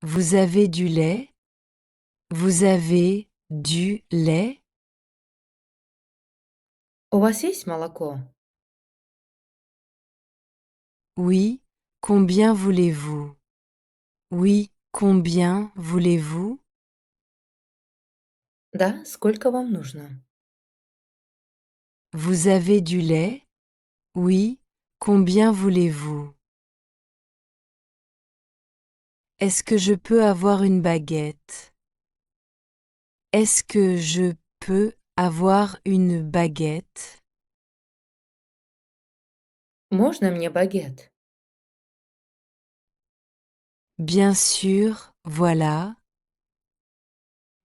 Vous avez du lait? Vous avez du lait? У вас есть молоко? Oui, combien voulez-vous? Oui, combien voulez-vous? Да, сколько вам нужно? Vous avez du lait? Oui, combien voulez-vous? Est-ce que je peux avoir une baguette? Est-ce que je peux avoir une baguette? Можно мне багет? Bien sûr, voilà.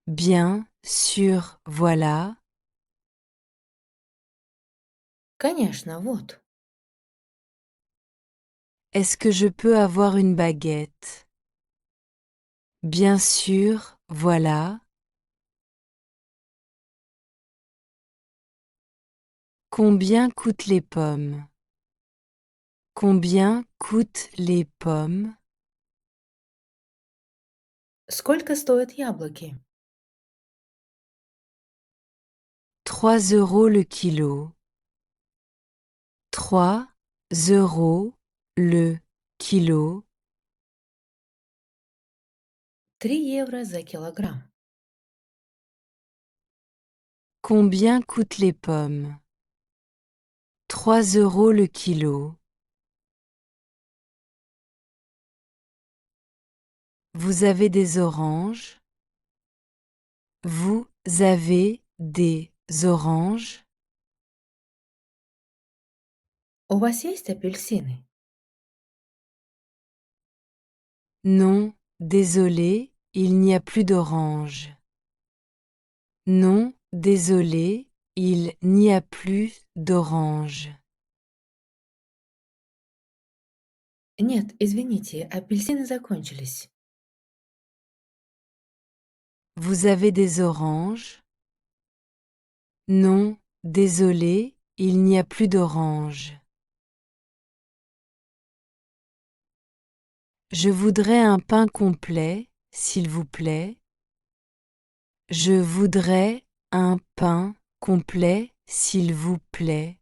Bien sûr, voilà. Конечно, вот. Est-ce que je peux avoir une baguette? Bien sûr, voilà. Combien coûtent les pommes? Combien coûtent les pommes? Сколько стоят яблоки? 3 € le kilo. 3 € le kilo. 3 евро за килограмм. Combien coûtent les pommes? 3 € le kilo. Vous avez des oranges? Vous avez des oranges? У вас есть апельсины? Non, désolé, il n'y a plus d'oranges. Non, désolé, il n'y a plus d'oranges. Нет, извините, апельсины закончились. Vous avez des oranges? Non, désolé, il n'y a plus d'oranges. Je voudrais un pain complet, s'il vous plaît. Je voudrais un pain complet, s'il vous plaît.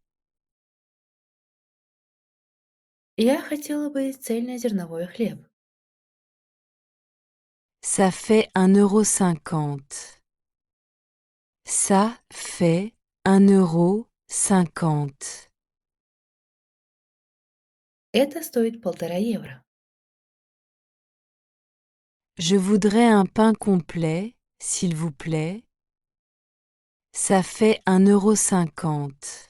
Я хотела бы цельнозерновой хлеб. Ça fait 1,50 €. Ça fait 1,50 €. Это стоит 1,5 евро. Je voudrais un pain complet, s'il vous plaît. Ça fait 1,50 €.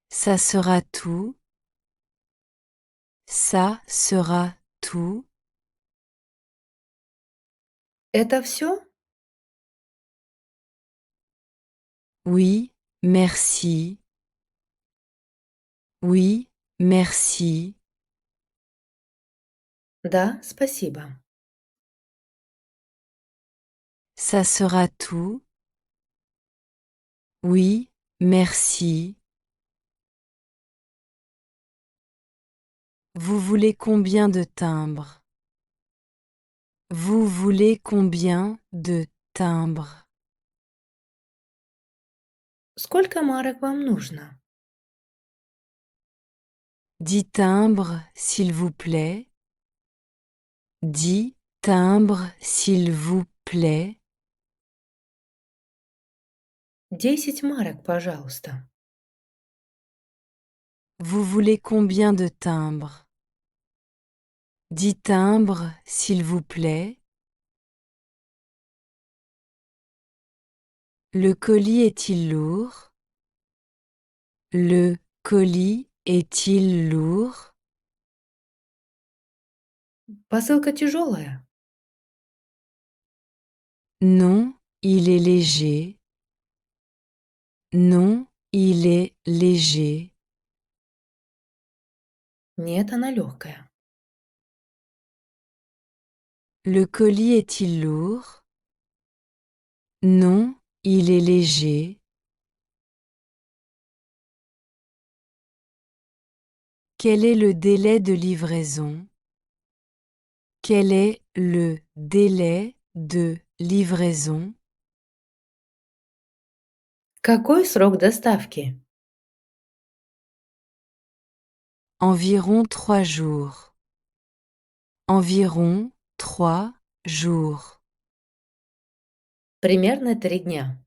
Ça sera tout. Ça sera tout. Это все? Oui, merci. Oui, merci. Да, спасибо. Ça sera tout. Oui, merci. Vous voulez combien de timbres? Vous voulez combien de timbres? Сколько марок вам нужно? 10 timbres, s'il vous plaît. 10 timbres, s'il vous plaît. 10 марок, пожалуйста. Vous voulez combien de timbres? 10 timbres, s'il vous plaît. Le colis est-il lourd? Le colis est-il lourd? Посылка тяжелая? Non, il est léger. Non, il est léger. Нет, она легкая. Le colis est-il lourd? Non, il est léger. Quel est le délai de livraison? Quel est le délai de livraison? Какой срок доставки? Environ 3 jours. Environ 3 jours. Примерно 3 дня.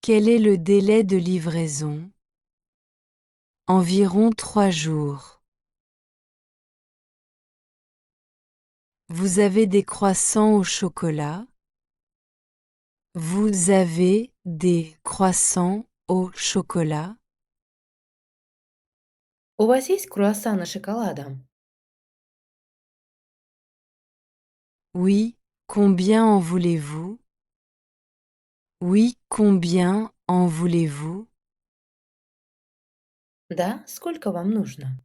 Quel est le délai de livraison? Environ 3 jours. Vous avez des croissants au chocolat? Vous avez des croissants au chocolat? У вас есть круассаны с шоколадом? Oui, combien en voulez-vous? Oui, combien en voulez-vous? Да, сколько вам нужно?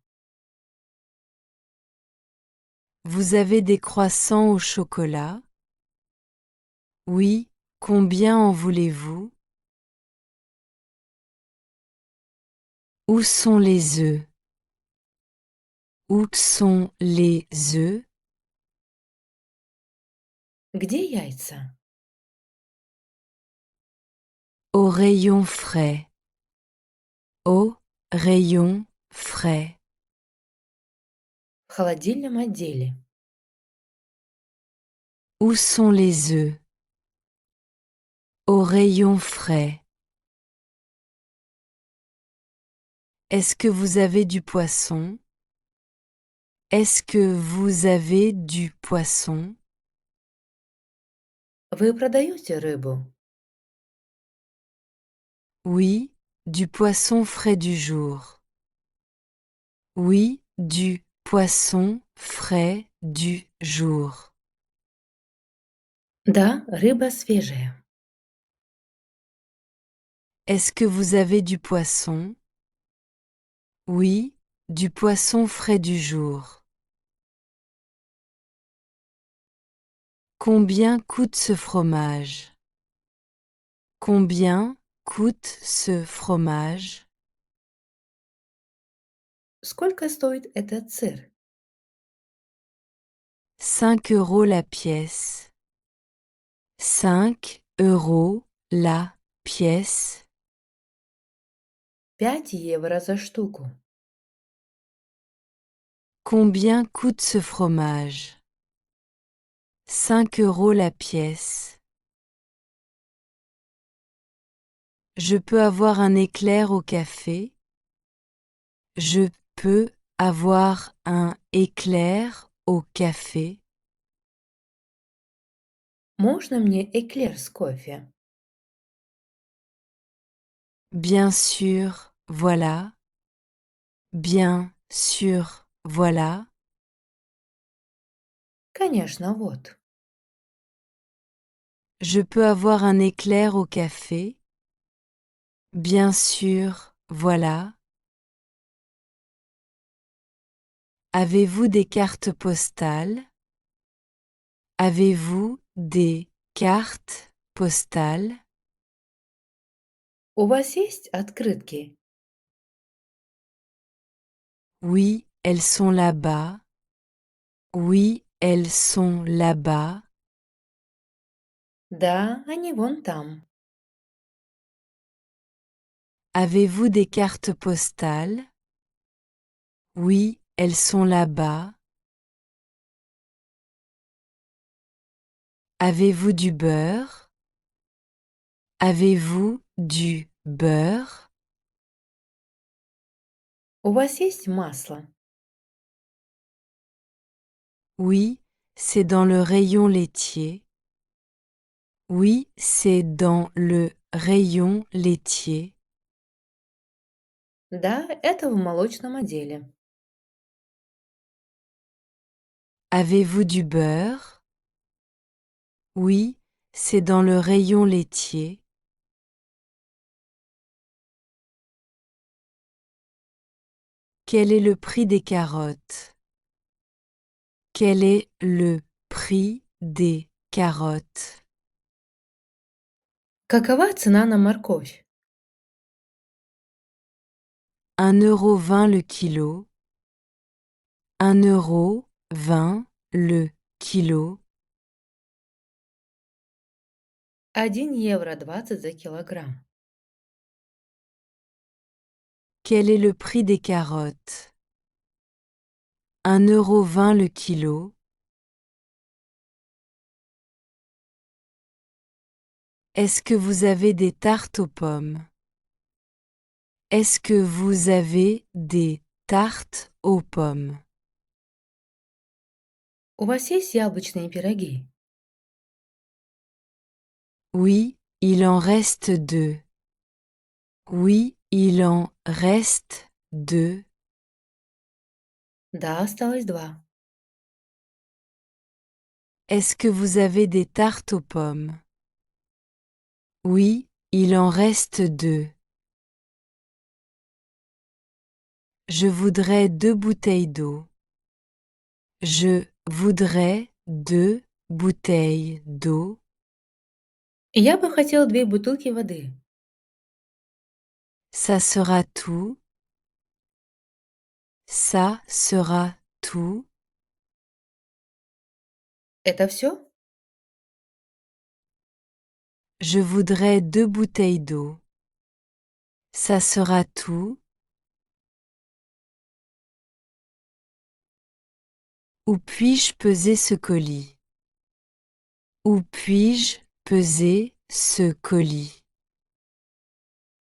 Vous avez des croissants au chocolat? Oui, combien en voulez-vous? Où sont les œufs? Où sont les œufs? Где яйца? Au rayon frais. Au rayon frais. В холодильном отделе. Où sont les œufs? Au rayon frais. Est-ce que vous avez du poisson? Est-ce que vous avez du poisson? Вы продаете рыбу? Oui, du poisson frais du jour. Oui, du poisson frais du jour. Да, рыба свежая. Est-ce que vous avez du poisson? Oui, du poisson frais du jour. Combien coûte ce fromage? Combien coûte ce fromage? Сколько стоит этот сыр? 5 € la pièce. 5 € la pièce. 5 евро за штуку. Combien coûte ce fromage? 5 € la pièce. Je peux avoir un éclair au café? Je peux avoir un éclair au café? Можно мне эклер с кофе? Bien sûr, voilà. Bien sûr, voilà. Конечно, вот. Je peux avoir un éclair au café? Bien sûr, voilà. Avez-vous des cartes postales? Avez-vous des cartes postales? У вас есть открытки? Oui, elles sont là-bas. Oui, elles sont là-bas. Да, они вон там. Avez-vous des cartes postales? Oui, elles sont là-bas. Avez-vous du beurre? Avez-vous du beurre? У вас есть масло? Oui, c'est dans le rayon laitier. Oui, c'est dans le rayon laitier. Да, это в молочном отделе. Avez-vous du beurre? Oui, c'est dans le rayon laitier. Quel est le prix des carottes? Quel est le prix des carottes? Какова цена на морковь? 1,20 € le kilo. 1,20 € le kilo. 1,20 € за килограмм. Quel est le prix des carottes? 1,20 € le kilo. Est-ce que vous avez des tartes aux pommes? Est-ce que vous avez des tartes aux pommes? У вас есть яблочные пироги? Oui, il en reste 2. Oui, il en reste 2. Да, осталось 2. Est-ce que vous avez des tartes aux pommes? Oui, il en reste 2. Je voudrais 2 bouteilles d'eau. Je voudrais 2 bouteilles d'eau. Я бы хотел 2 бутылки воды. Ça sera tout. Ça sera tout. Это всё? Je voudrais 2 bouteilles d'eau. Ça sera tout. Où puis-je peser ce colis? Où puis-je peser ce colis?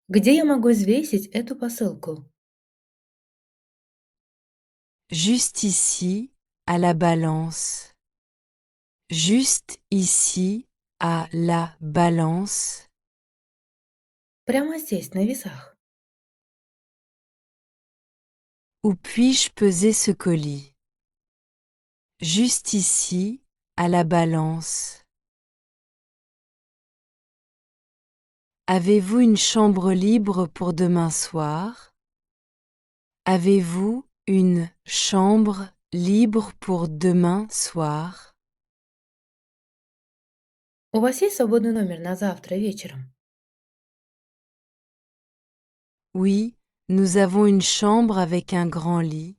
Где я могу взвесить эту посылку? Juste ici, à la balance. Juste ici, à la balance. Прямо здесь, на весах. Où puis-je peser ce colis? Juste ici, à la balance. Avez-vous une chambre libre pour demain soir? Avez-vous une chambre libre pour demain soir? У вас есть свободный номер на завтра вечером? Oui, nous avons une chambre avec un grand lit.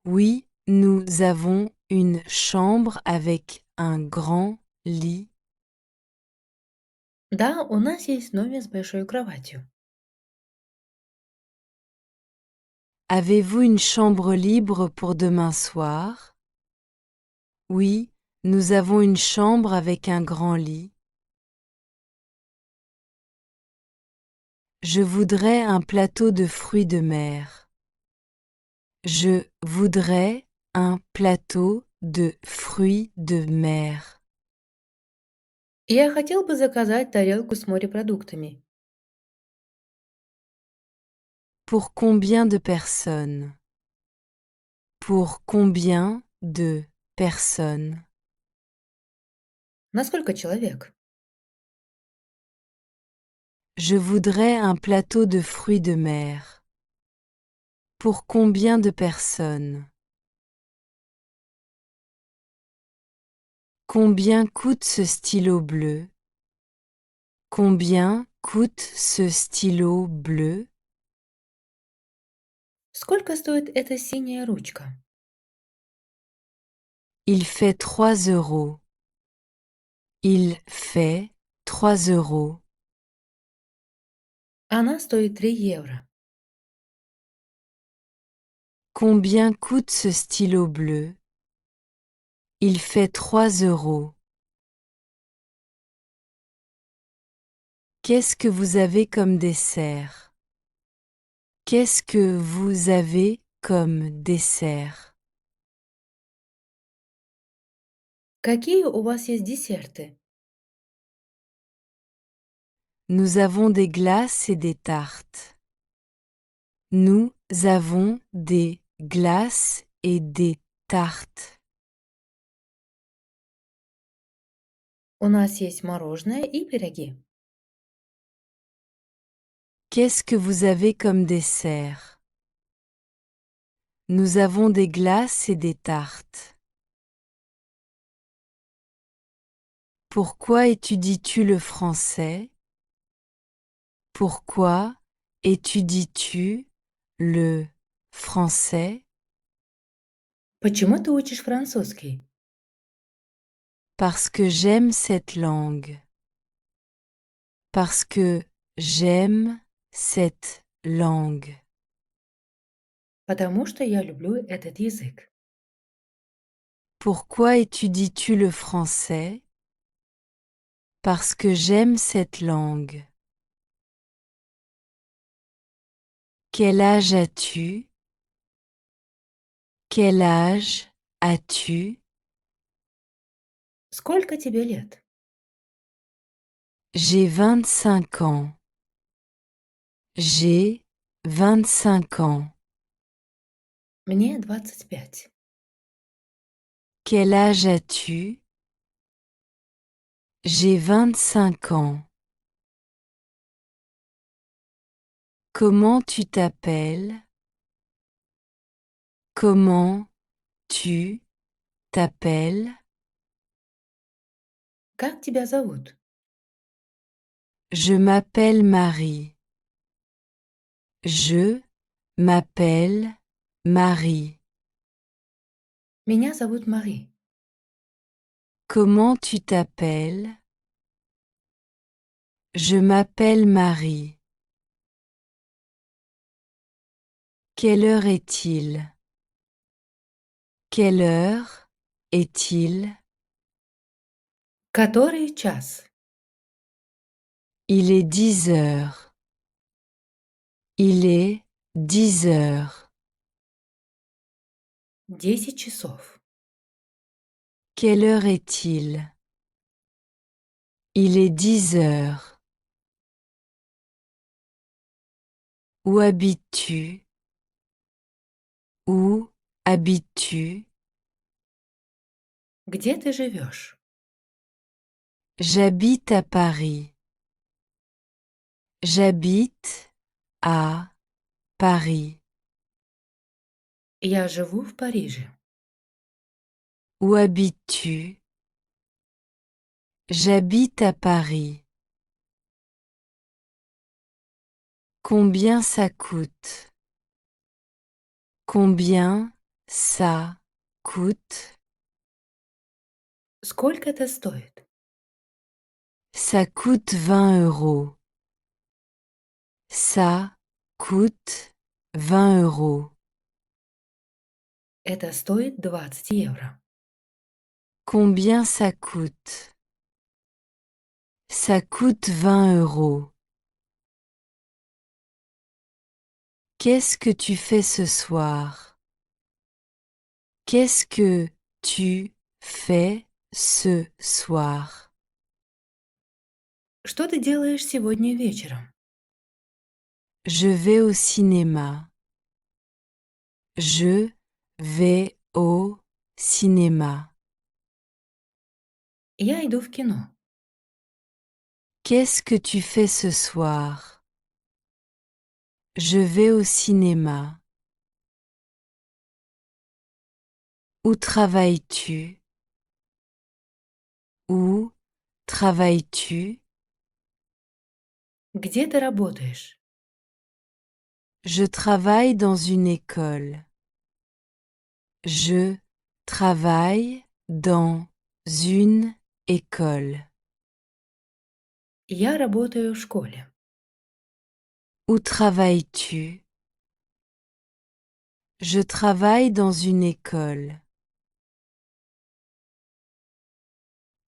Oui, nous avons une chambre avec un grand lit. Да, у нас есть номер с большой кроватью. Avez-vous une chambre libre pour demain soir? Oui, nous avons une chambre avec un grand lit. Je voudrais un plateau de fruits de mer. Je voudrais un plateau de fruits de mer. Я хотел бы заказать тарелку с морепродуктами. Pour combien de personnes? Pour combien de personnes? На сколько человек? Je voudrais un plateau de fruits de mer. Pour combien de personnes? Combien coûte ce stylo bleu? Combien coûte ce stylo bleu? Сколько стоит эта синяя ручка? Il fait 3 euros. Il fait 3 euros. Она стоит 3 евро. Combien coûte ce stylo bleu? Il fait 3 euros. Qu'est-ce que vous avez comme dessert? Qu'est-ce que vous avez comme dessert? Какие у вас есть десерты? Nous avons des glaces et des tartes. Nous avons des glaces et des tartes. У нас есть мороженое и пироги. Qu'est-ce que vous avez comme dessert? Nous avons des glaces et des tartes. Pourquoi étudies-tu le français? Pourquoi étudies-tu le français? Почему ты учишь французский? Parce que j'aime cette langue. Parce que j'aime cette langue. Потому что я люблю этот язык. Pourquoi étudies-tu le français? Parce que j'aime cette langue. Quel âge as-tu? Quel âge as-tu? Сколько тебе лет? J'ai 25 ans. J'ai 25 ans. Мне 25. Quel âge as-tu? J'ai 25 ans. Comment tu t'appelles? Comment tu t'appelles? Как тебя зовут? Je m'appelle Marie. Je m'appelle Marie. Меня зовут Мари. Comment tu t'appelles? Je m'appelle Marie. Quelle heure est-il? Quelle heure est-il? Который час? Il est 10 heures. Il est 10 heures. 10 часов. Quelle heure est-il? Il est 10 heures. Où habites-tu? Où habites-tu? Где ты живешь? J'habite à Paris. J'habite à Paris. Я живу в Париже. Où habites-tu? J'habite à Paris. Combien ça coûte? Combien ça coûte? Сколько это стоит? Ça coûte 20 euros. Ça coûte 20 euros. Это стоит 20 евро. Combien ça coûte? Ça coûte 20 euros. Qu'est-ce que tu fais ce soir? Qu'est-ce que tu fais ce soir? Что ты делаешь сегодня вечером? Je vais au cinéma. Je vais au cinéma. Я иду в кино. Qu'est-ce que tu fais ce soir? Je vais au cinéma. Où travailles-tu? Où travailles-tu? Где ты работаешь? Je travaille dans une école. Je travaille dans une école. Я работаю в школе. Où travailles-tu? Je travaille dans une école.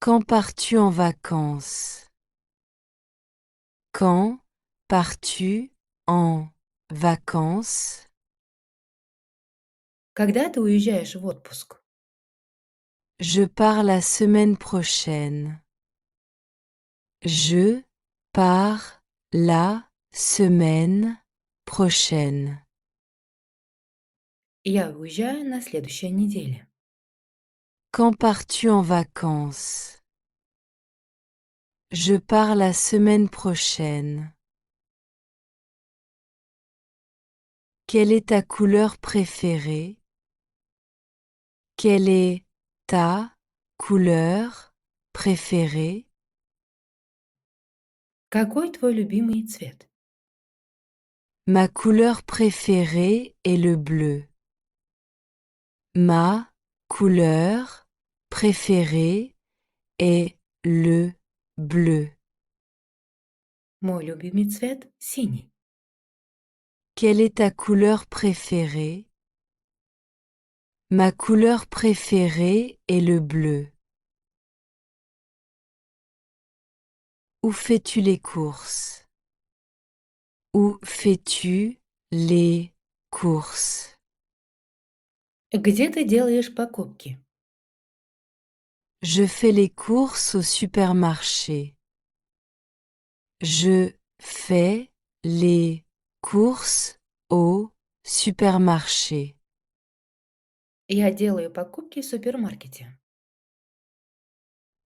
Quand pars-tu en vacances? Quand pars-tu en vacances? Когда ты уезжаешь в отпуск? Je pars la semaine prochaine. Je pars la semaine prochaine. Я уезжаю на следующей неделе. Quand pars-tu en vacances? Je pars la semaine prochaine. Quelle est ta couleur préférée? Quelle est ta couleur préférée? Какой твой любимый цвет? Ma couleur préférée est le bleu. Ma couleur préférée est le bleu. Мой любимый цвет – синий. Quelle est ta couleur préférée? Ma couleur préférée est le bleu. Où fais-tu les courses? Où fais-tu les courses? Где ты делаешь покупки? Je fais les courses au supermarché. Je fais les courses au supermarché. Я делаю покупки в супермаркете.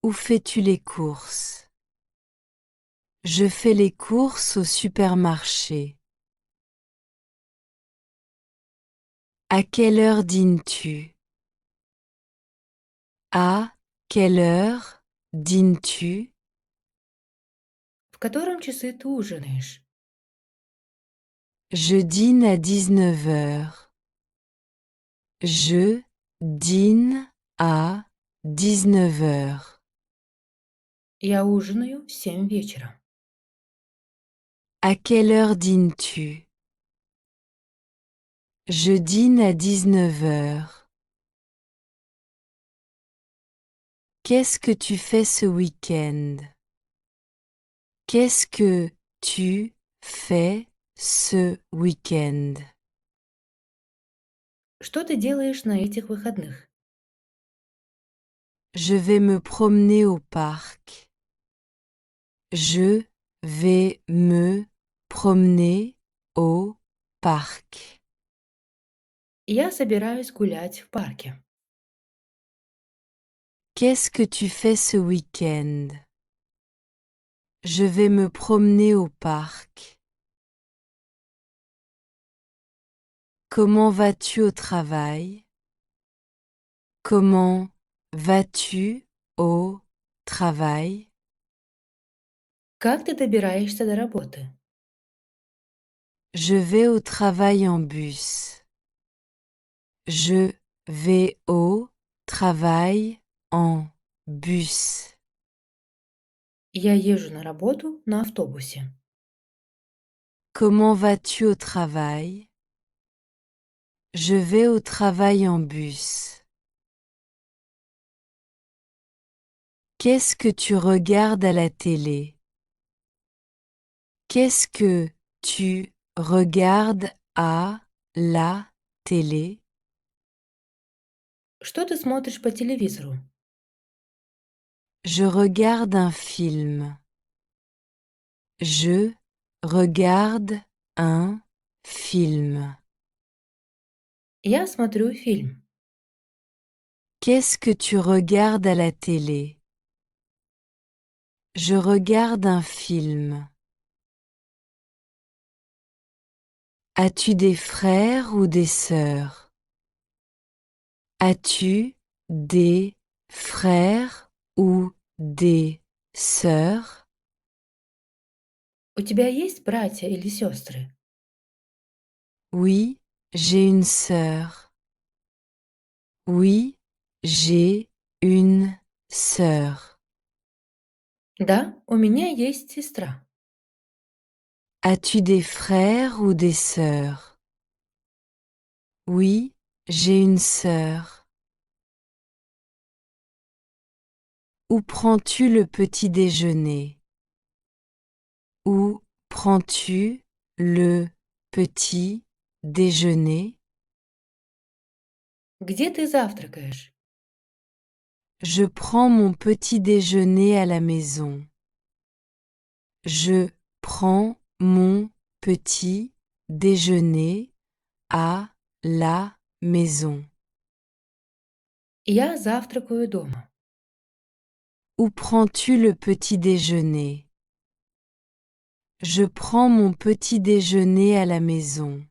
Où fais-tu les courses? Je fais les courses au supermarché. À quelle heure dînes-tu? À quelle heure dînes-tu? В котором часы ты ужинаешь? Je dîne à 19 heures. Je dîne à 19 heures. Я ужинаю в 7 вечера. À quelle heure dînes-tu? Je dîne à 19 heures. Qu'est-ce que tu fais ce week-end? Qu'est-ce que tu fais ce week-end? Что ты делаешь на этих выходных? Je vais me promener au parc. Je vais me promener au parc. Я собираюсь гулять в парке. Qu'est-ce que tu fais ce week-end? Je vais me promener au parc. Comment vas-tu au travail? Comment vas-tu au travail? Как ты добираешься до работы? Je vais au travail en bus. Je vais au travail en bus. Я езжу на работу на автобусе. Comment vas-tu au travail? Je vais au travail en bus. Qu'est-ce que tu regardes à la télé? Qu'est-ce que tu regardes à la télé? Что ты смотришь по телевизору? Je regarde un film. Je regarde un film. Я смотрю фильм. Qu'est-ce que tu regardes à la télé? Je regarde un film. As-tu des frères ou des sœurs? As-tu des frères ou des sœurs? У тебя есть братья или сестры? Oui, j'ai une sœur. Oui, j'ai une sœur. Да, у меня есть сестра. As-tu des frères ou des sœurs? Oui, j'ai une sœur. Où prends-tu le petit déjeuner? Où prends-tu le petit déjeuner? Где ты завтракаешь? Je prends mon petit déjeuner à la maison. Je prends mon petit déjeuner à la maison. Я завтракаю дома. Où prends-tu le petit déjeuner? Je prends mon petit déjeuner à la maison.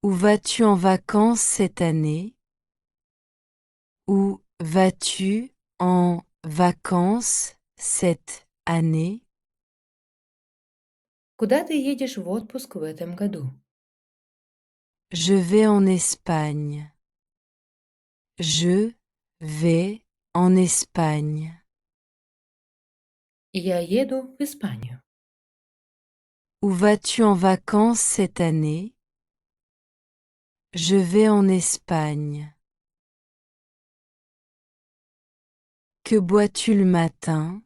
Où vas-tu en vacances cette année? Où vas-tu en vacances cette année? Куда ты едешь в отпуск в этом году? Je vais en Espagne. Je vais en Espagne. Я еду в Испанию. Où vas-tu en vacances cette année? Je vais en Espagne. Que bois-tu le matin?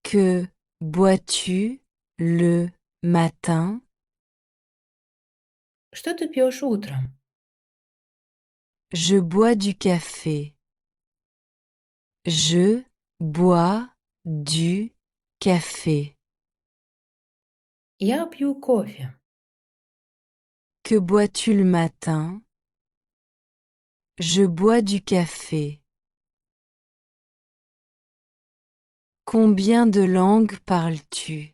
Que bois-tu le matin? Что ты пьешь утром? Je bois du café. Je bois du café. Я пью кофе. Que bois-tu le matin? Je bois du café. Combien de langues parles-tu?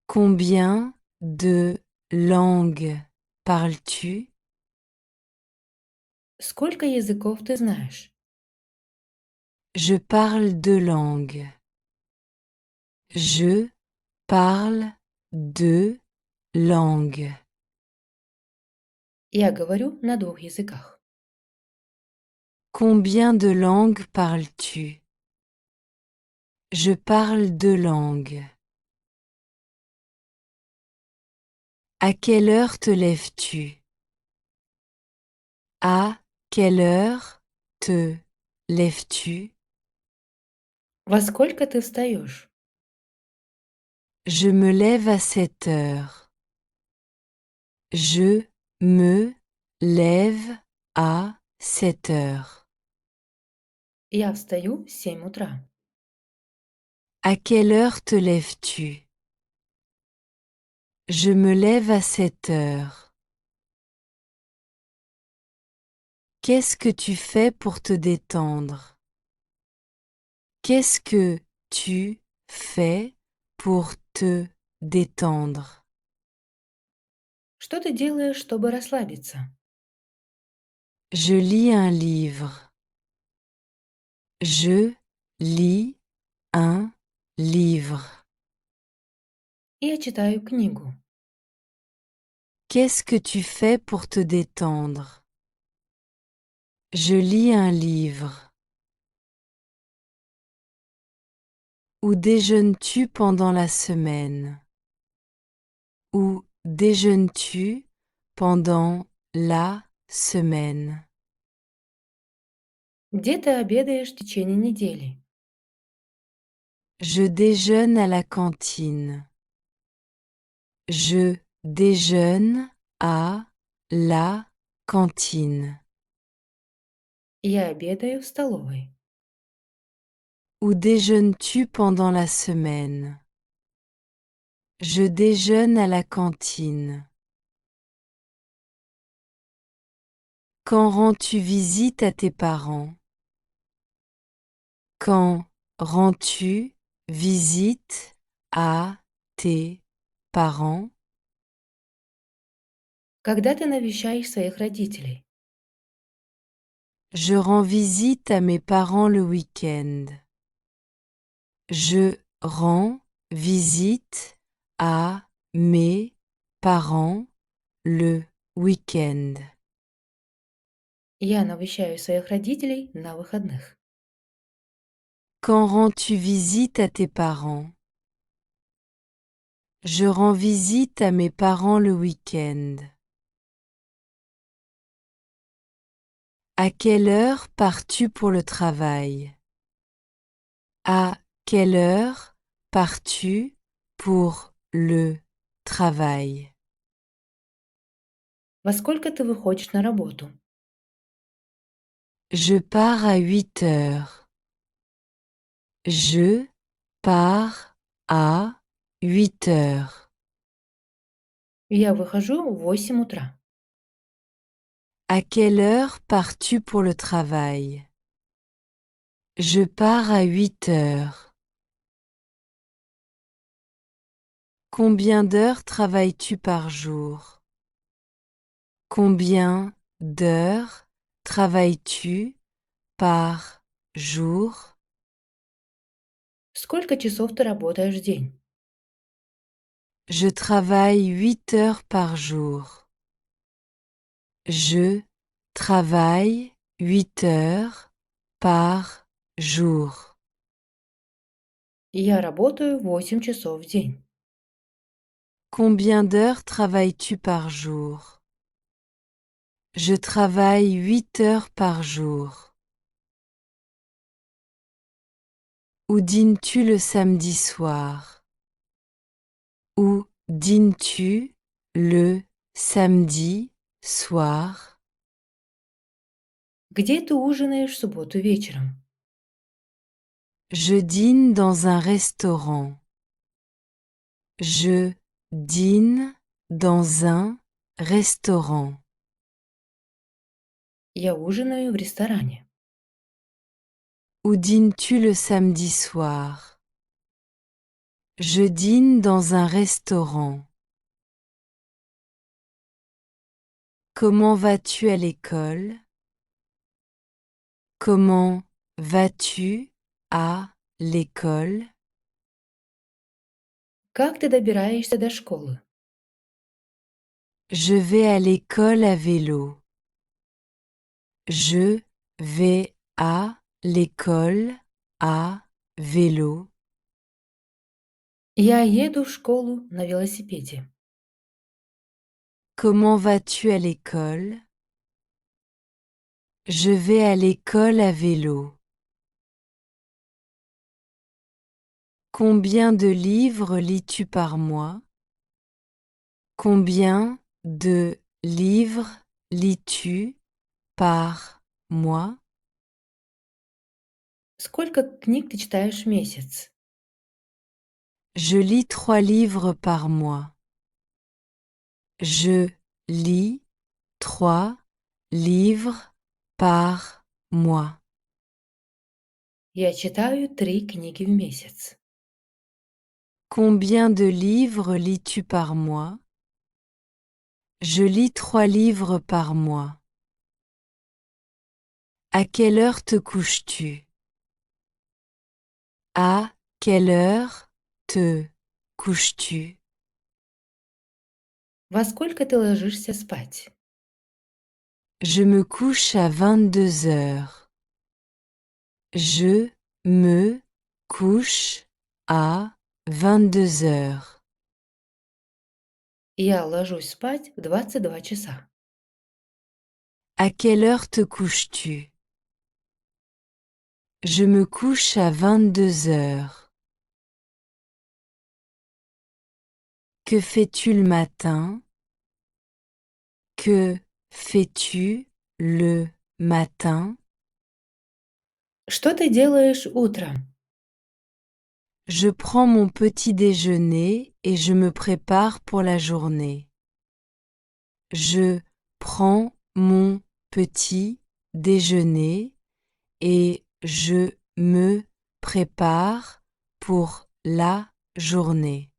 Combien de langues parles-tu? Сколько языков ты знаешь? Je parle deux langues. Je parle deux langues. Я говорю на 2 языках. Combien de langues parles-tu? Je parle deux langues. À quelle heure te lèves-tu? À quelle heure te lèves-tu? Во сколько ты встаешь? Je me lève à 7 heures. Je me lève à 7 heures. Я встаю в 7 утра. À quelle heure te lèves-tu? Je me lève à 7 heures. Qu'est-ce que tu fais pour te détendre? Qu'est-ce que tu fais pour te détendre? Что ты делаешь, чтобы расслабиться? Je lis un livre. Je lis un livre. Я читаю книгу. Qu'est-ce que tu fais pour te détendre? Je lis un livre. Où déjeunes-tu pendant la semaine? Où déjeunes-tu pendant la semaine? Где ты обедаешь в течение недели? Je déjeune à la cantine. Je déjeune à la cantine. Я обедаю в столовой. Où déjeunes-tu pendant la semaine? Je déjeune à la cantine. Quand rends-tu visite à tes parents? Quand rends-tu visite à tes parents? Когда ты навещаешь своих родителей? Je rends visite à mes parents le week-end. Je rends visite à mes parents le week-end. Я навещаю своих родителей на выходных. Quand rends-tu visite à tes parents? Je rends visite à mes parents le week-end. À quelle heure pars-tu pour le travail? À quelle heure pars-tu pour le travail? Во сколько ты выходишь на работу? Je pars à 8 heures. Je pars à 8 heures. Я выхожу в 8 утра. À quelle heure pars-tu pour le travail? Je pars à 8 heures. Combien d'heures travailles-tu par jour? Combien d'heures travailles-tu par jour? Сколько часов ты работаешь в день? Je travaille 8 heures par jour. Je travaille 8 heures par jour. Я работаю 8 часов в день. Combien d'heures travailles-tu par jour? Je travaille 8 heures par jour. Où dînes-tu le samedi soir? Où dînes-tu le samedi soir? Где ты ужинаешь в субботу вечером? Je dîne dans un restaurant. Je dîne dans un restaurant. Я ужинаю в ресторане. Où dînes-tu le samedi soir? Je dîne dans un restaurant. Comment vas-tu à l'école? Comment vas-tu à l'école? Как ты добираешься до школы? Je vais à l'école à vélo. Je vais à l'école à vélo. Я еду в школу на велосипеде. Comment vas-tu à l'école? Je vais à l'école à vélo. Combien de livres lis-tu par mois? Combien de livres lis-tu par mois? Сколько книг ты читаешь в месяц? Je lis 3 livres par mois. Je lis 3 livres par mois. Я читаю 3 книги в месяц. Combien de livres lis-tu par mois? Je lis 3 livres par mois. À quelle heure te couches-tu? À quelle heure te couches-tu? Во сколько ты ложишься спать? Je me couche à 22 heures. Je me couche à 22 heures. Я ложусь спать в 22 часа. À quelle heure te couches-tu? Je me couche à 22 heures. Que fais-tu le matin? Que fais-tu le matin? Что ты делаешь утром? Je prends mon petit déjeuner et je me prépare pour la journée. Je prends mon petit déjeuner et je me prépare pour la journée.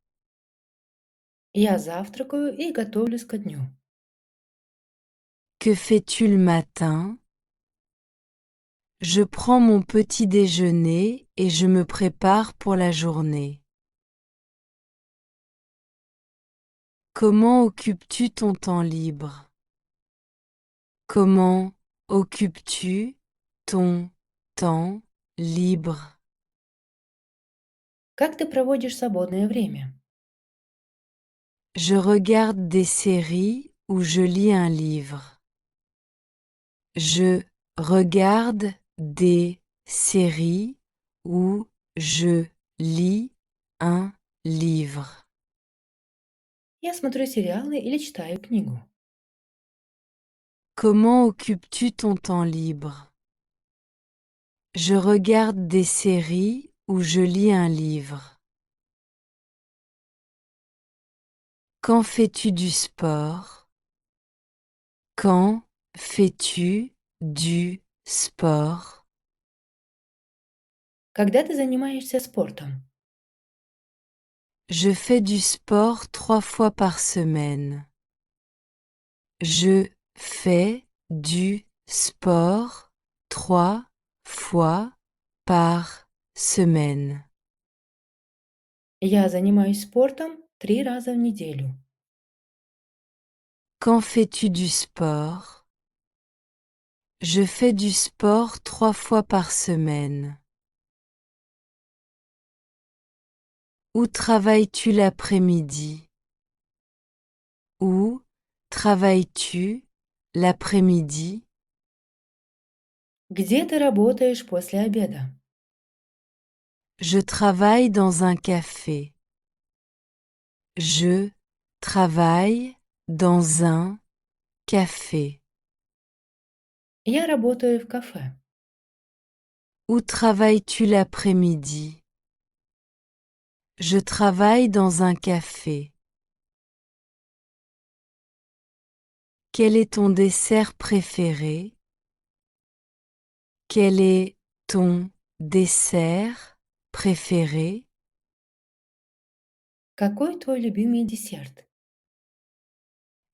Я завтракаю и готовлюсь ко дню. Que fais-tu le matin? Je prends mon petit déjeuner et je me prépare pour la journée. Comment occupes-tu ton temps libre? Comment occupes-tu ton temps libre? Как ты проводишь свободное время? Je regarde des séries ou je lis un livre. Je regarde des séries ou je lis un livre. Я смотрю сериалы или читаю книгу. Comment occupes-tu ton temps libre? Je regarde des séries ou je lis un livre. Quand fais-tu du sport? Quand fais-tu du sport? Когда ты занимаешься спортом? Je fais du sport 3 fois par semaine. Je fais du sport 3 fois par semaine. Я занимаюсь спортом 3 раза в неделю. Quand fais-tu du sport? Je fais du sport 3 fois par semaine. Où travailles-tu l'après-midi? Où travailles-tu l'après-midi? Где ты работаешь после обеда? Je travaille dans un café. Je travaille dans un café. Я работаю в кафе. Où travailles-tu l'après-midi? Je travaille dans un café. Quel est ton dessert préféré? Quel est ton dessert préféré? Какой твой любимый десерт?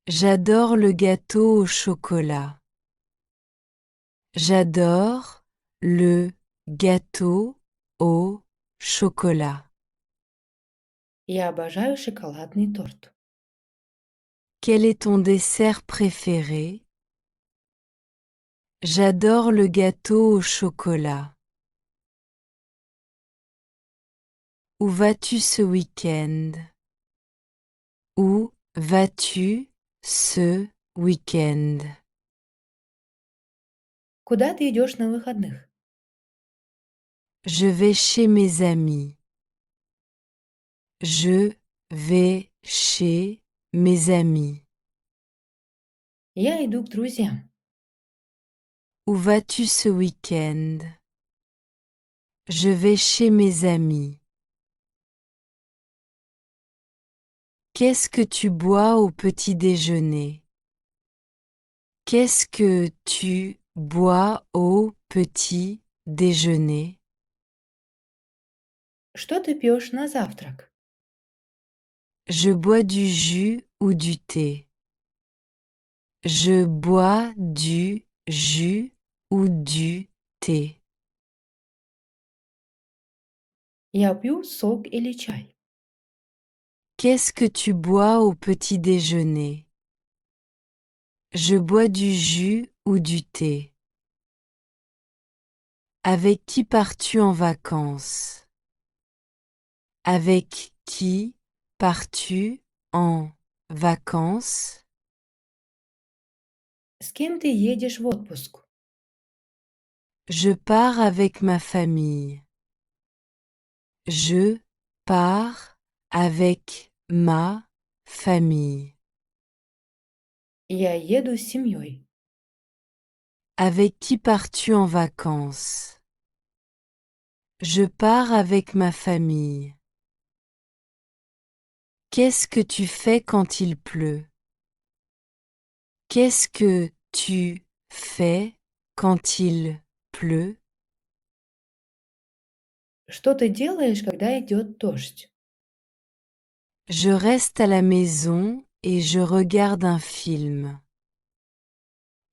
J'adore le gâteau au chocolat. J'adore le gâteau au chocolat. Я обожаю шоколадный торт. Quel est ton dessert préféré? J'adore le gâteau au chocolat. Où vas-tu ce week-end? Où vas-tu ce week-end? Куда ты идешь на выходных? Je vais chez mes amis. Je vais chez mes amis. Я иду к друзьям. Où vas-tu ce week-end? Je vais chez mes amis. Qu'est-ce que tu bois au petit déjeuner? Qu'est-ce que tu bois au petit déjeuner? Что ты пьешь на завтрак? Je bois du jus ou du thé. Je bois du jus ou du thé. Я пью сок или чай. Qu'est-ce que tu bois au petit déjeuner? Je bois du jus ou du thé. Avec qui pars-tu en vacances? Avec qui pars-tu en vacances? С кем ты едешь в отпуск? Je pars avec ma famille. Je pars avec ma famille. Я еду с семьей. Avec qui pars-tu en vacances? Je pars avec ma famille. Qu'est-ce que tu fais quand il pleut? Qu'est-ce que tu fais quand il pleut? Что ты делаешь, когда идет дождь? Je reste à la maison et je regarde un film.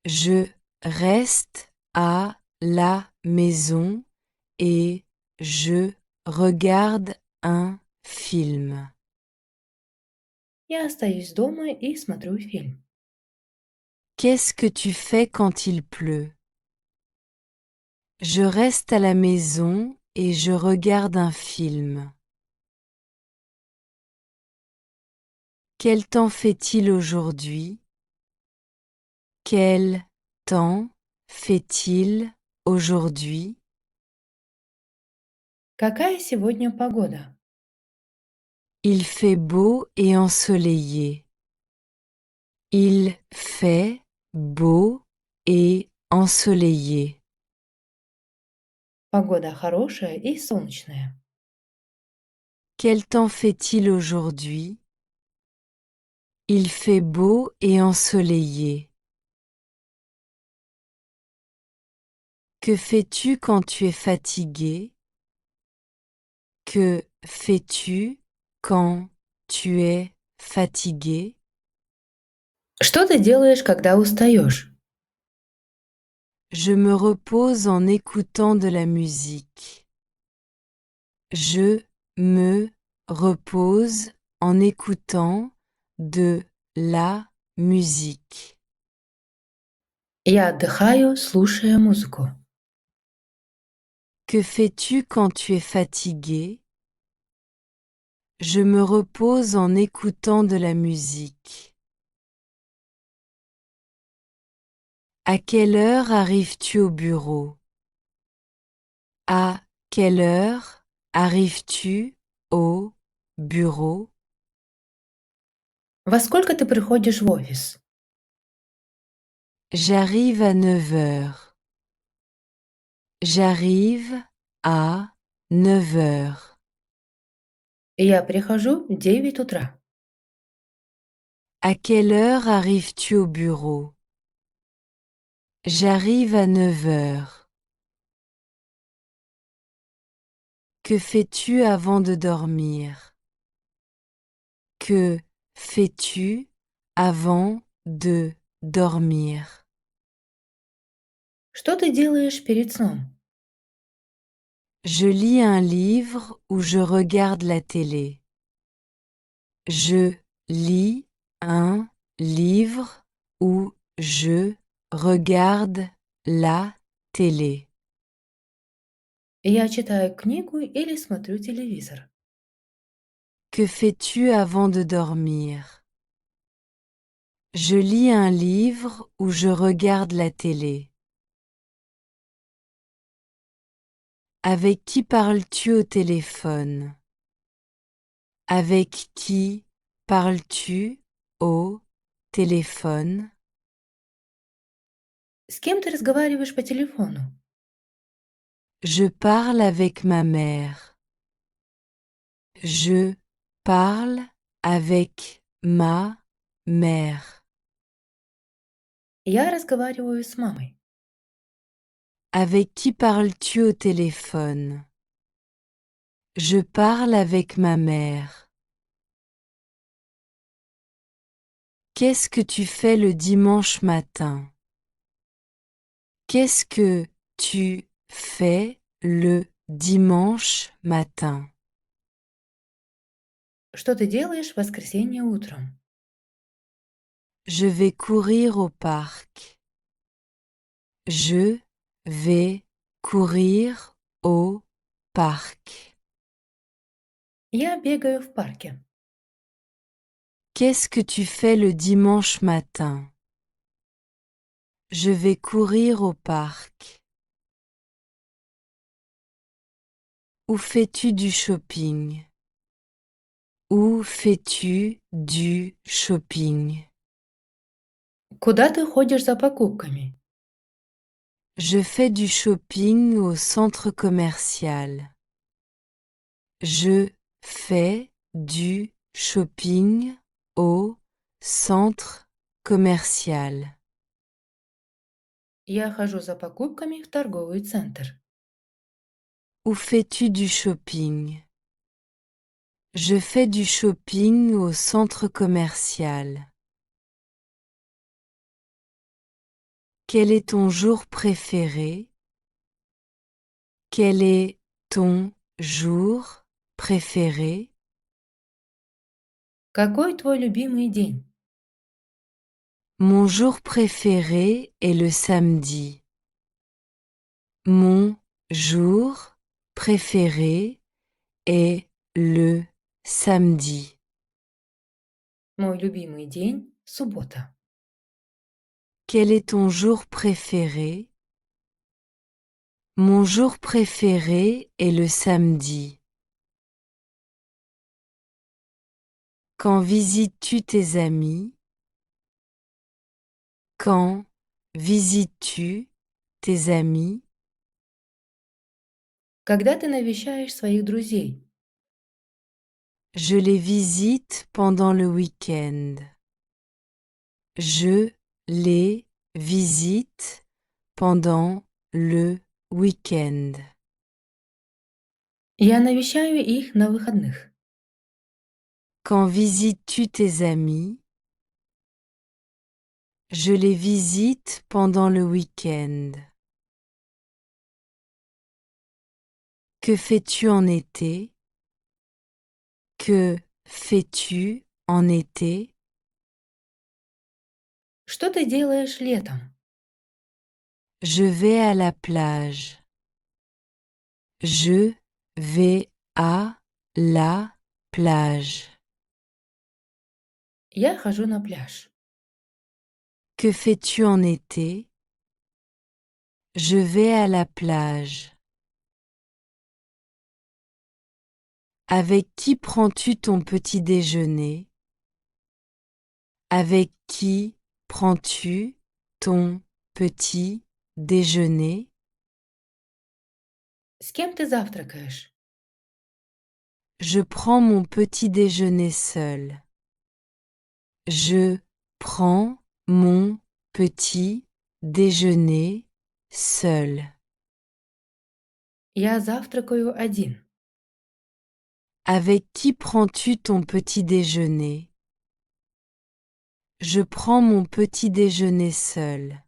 Je reste à la maison et je regarde un film. Я остаюсь дома и смотрю фильм. Qu'est-ce que tu fais quand il pleut? Je reste à la maison et je regarde un film. Quel temps fait-il aujourd'hui? Quel temps fait-il aujourd'hui? Какая сегодня погода? Il fait beau et ensoleillé. Il fait beau et ensoleillé. Погода хорошая и солнечная. Quel temps fait-il aujourd'hui? Il fait beau et ensoleillé. Que fais-tu quand tu es fatigué? Que fais-tu quand tu es fatigué? Что ты делаешь, когда устаешь? Je me repose en écoutant de la musique. Je me repose en écoutant de la musique. Я отдыхаю, слушая музыку. Que fais-tu quand tu es fatigué? Je me repose en écoutant de la musique. À quelle heure arrives-tu au bureau? À quelle heure arrives-tu au bureau? Во сколько ты приходишь в офис? J'arrive à 9 heures. J'arrive à 9 heures. Я прихожу в 9 утра. À quelle heure arrives-tu au bureau? J'arrive à 9 heures. Que fais-tu avant de dormir? Que fais-tu avant de dormir? Что ты делаешь перед сном? Je lis un livre ou je regarde la télé. Je lis un livre ou je regarde la télé. Я читаю книгу или смотрю телевизор. Que fais-tu avant de dormir? Je lis un livre ou je regarde la télé. Avec qui parles-tu au téléphone? Avec qui parles-tu au téléphone? С кем ты разговариваешь по телефону? Je parle avec ma mère. Je parle avec ma mère. Я разговариваю с мамой. Avec qui parles-tu au téléphone? Je parle avec ma mère. Qu'est-ce que tu fais le dimanche matin? Qu'est-ce que tu fais le dimanche matin? Что ты делаешь в воскресенье утром? Je vais courir au parc. Je vais courir au parc. Я бегаю в парке. Qu'est-ce que tu fais le dimanche matin? Je vais courir au parc. Où fais-tu du shopping? Où fais-tu du shopping? Куда ты ходишь за покупками? Je fais du shopping au centre commercial. Je fais du shopping au centre commercial. Я хожу за покупками в торговый центр. Où fais-tu du shopping? Je fais du shopping au centre commercial. Quel est ton jour préféré? Quel est ton jour préféré? Какой твой любимый день? Mon jour préféré est le samedi. Mon jour préféré est le samedi. Мой любимый день – суббота. Quel est ton jour préféré? Mon jour préféré est le samedi. Quand visites-tu tes amis? Quand visites-tu tes amis? Когда ты навещаешь своих друзей? Je les visite pendant le week-end. Je les visite pendant le week-end. Я навещаю их на выходных. Quand visites-tu tes amis? Je les visite pendant le week-end. Que fais-tu en été? Que fais-tu en été? Что ты делаешь летом? Je vais à la plage. Je vais à la plage. Я хожу на пляж. Que fais-tu en été? Je vais à la plage. Avec qui prends-tu ton petit déjeuner? Avec qui prends-tu ton petit déjeuner? С кем ты завтракаешь? Je prends mon petit déjeuner seul. Je prends mon petit déjeuner seul. Я завтракаю один. Avec qui prends-tu ton petit déjeuner? Je prends mon petit déjeuner seul.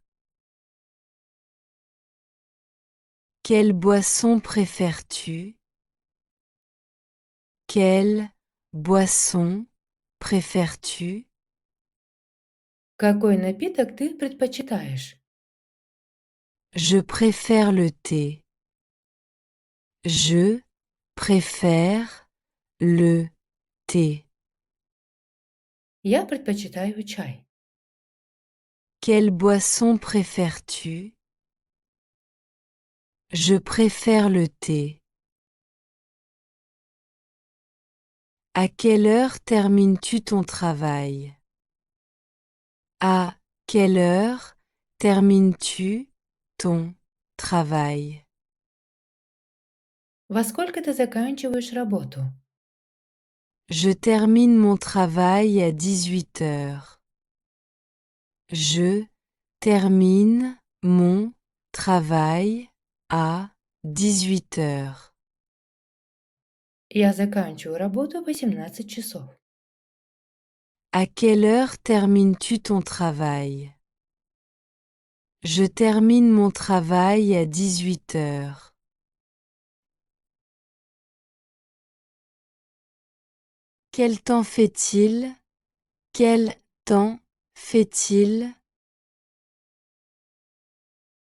Quelle boisson préfères-tu? Quelle boisson préfères-tu? Какой напиток ты предпочитаешь? Je préfère le thé. Je préfère le thé. Я предпочитаю чай. Quelle boisson préfères-tu? Je préfère le thé. À quelle heure termines-tu ton travail? À quelle heure termines-tu ton travail? Во сколько ты заканчиваешь работу? Je termine mon travail à 18 heures. Je termine mon travail à 18 heures. Я заканчиваю работу в 18 часов. À quelle heure termines-tu ton travail? Je termine mon travail à 18 heures. Quel temps fait-il? Quel temps fait-il?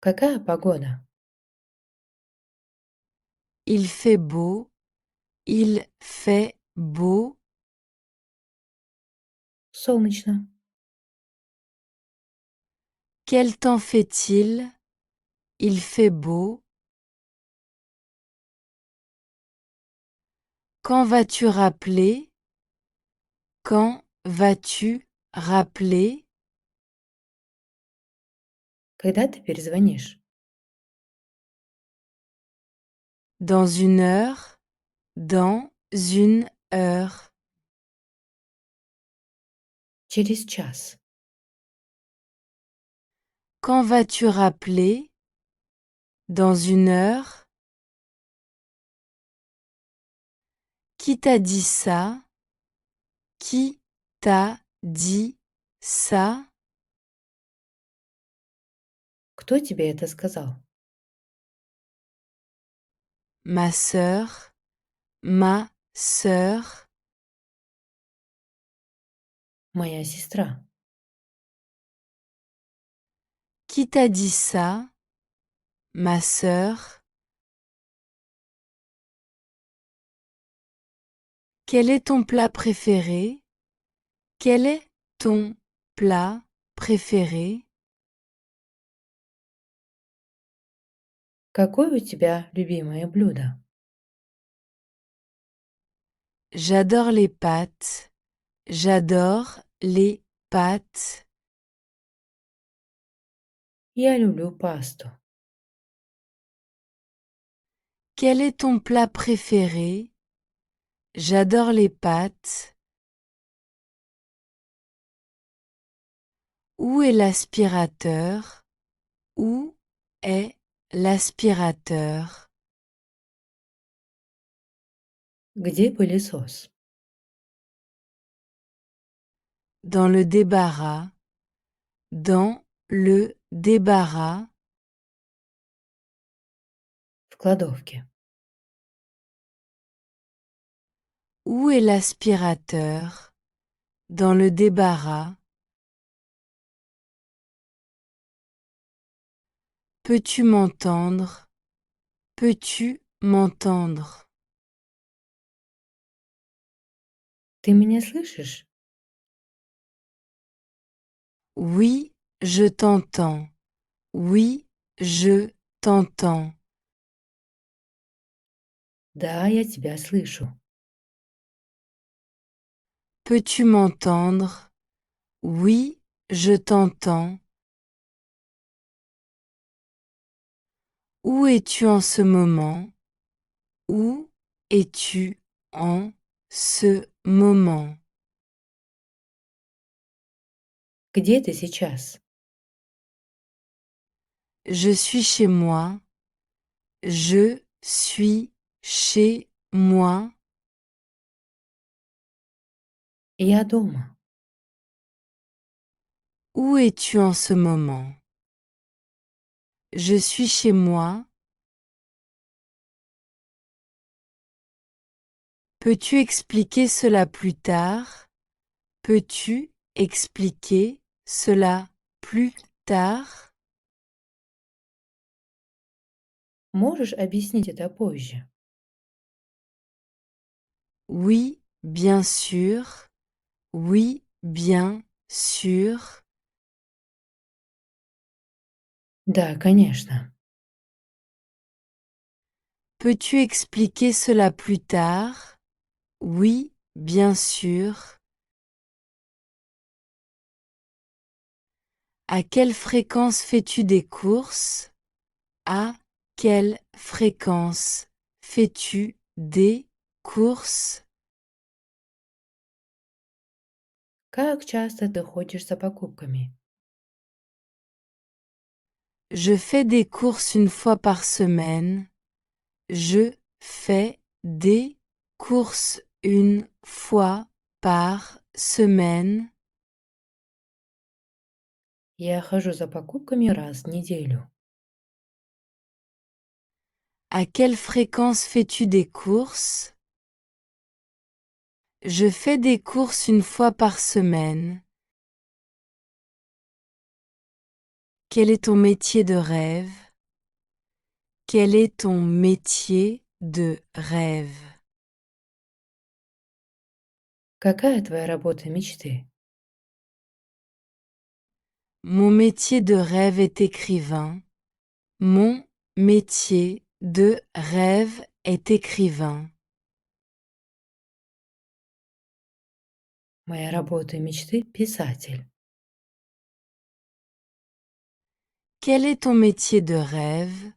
Какая погода? Il fait beau. Il fait beau. Солнечно. Quel temps fait-il? Il fait beau. Quand vas-tu rappeler? Quand vas-tu rappeler? Когда ты перезвонишь? Dans une heure. Dans une heure. Через час. Quand vas-tu rappeler? Dans une heure. Qui t'a dit ça? Qui t'a dit ça? Кто тебе это сказал? Ma sœur. Ma sœur. Моя сестра. Qui t'a dit ça? Ma sœur. Quel est ton plat préféré? Quel est ton plat préféré? Какое у тебя любимое блюдо? J'adore les pâtes. J'adore les pâtes. Я люблю пасту. Quel est ton plat préféré? J'adore les pâtes. Où est l'aspirateur? Où est l'aspirateur? Где пылесос? Dans le débarras. Dans le débarras. В кладовке. Où est l'aspirateur? Dans le débarras. Peux-tu m'entendre? Peux-tu m'entendre? Ты меня слышишь? Oui, je t'entends. Oui, je t'entends. Да, я тебя слышу. Peux-tu m'entendre? Oui, je t'entends. Où es-tu en ce moment? Où es-tu en ce moment? Где ты сейчас? Je suis chez moi. Je suis chez moi. Я дома. Où es-tu en ce moment? Je suis chez moi. Peux-tu expliquer cela plus tard? Peux-tu expliquer cela plus tard? Можешь объяснить это позже? Oui, bien sûr. Oui, bien sûr. Да, конечно. Peux-tu expliquer cela plus tard? Oui, bien sûr. À quelle fréquence fais-tu des courses? À quelle fréquence fais-tu des courses? Как часто ты ходишь за покупками? Je fais des courses une fois par semaine. Je fais des courses une fois par semaine. Я хожу за покупками раз в неделю. À quelle fréquence fais-tu des courses? Je fais des courses une fois par semaine. Quel est ton métier de rêve? Quel est ton métier de rêve? Какая твоя работа мечты? Mon métier de rêve est écrivain. Mon métier de rêve est écrivain. Моя работа мечты – писатель. Quel est ton métier de rêve?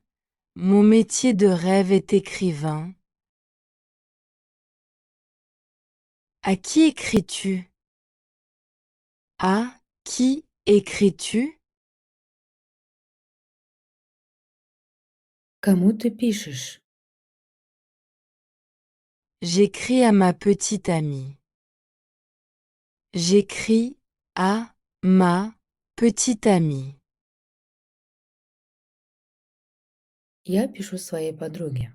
Mon métier de rêve est écrivain. À qui écris-tu? À qui écris-tu? Кому ты пишешь? J'écris à ma petite amie. J'écris à ma petite amie. Я пишу своей подруге.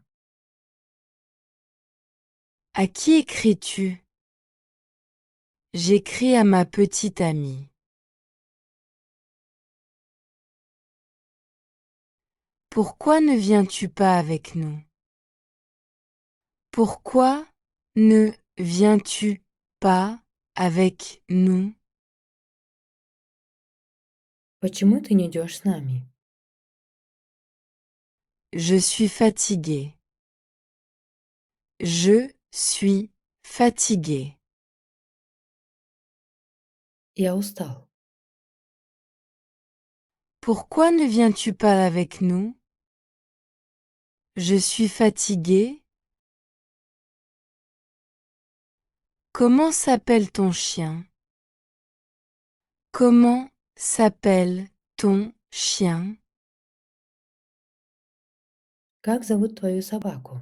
À qui écris-tu? J'écris à ma petite amie. Pourquoi ne viens-tu pas avec nous? Pourquoi ne viens-tu pas avec nous? Почему ты не идешь с нами? Je suis fatiguée. Je suis fatiguée. Я устал. Pourquoi ne viens-tu pas avec nous? Je suis fatiguée. Comment s'appelle ton chien? Comment s'appelle ton chien? Как зовут твою собаку?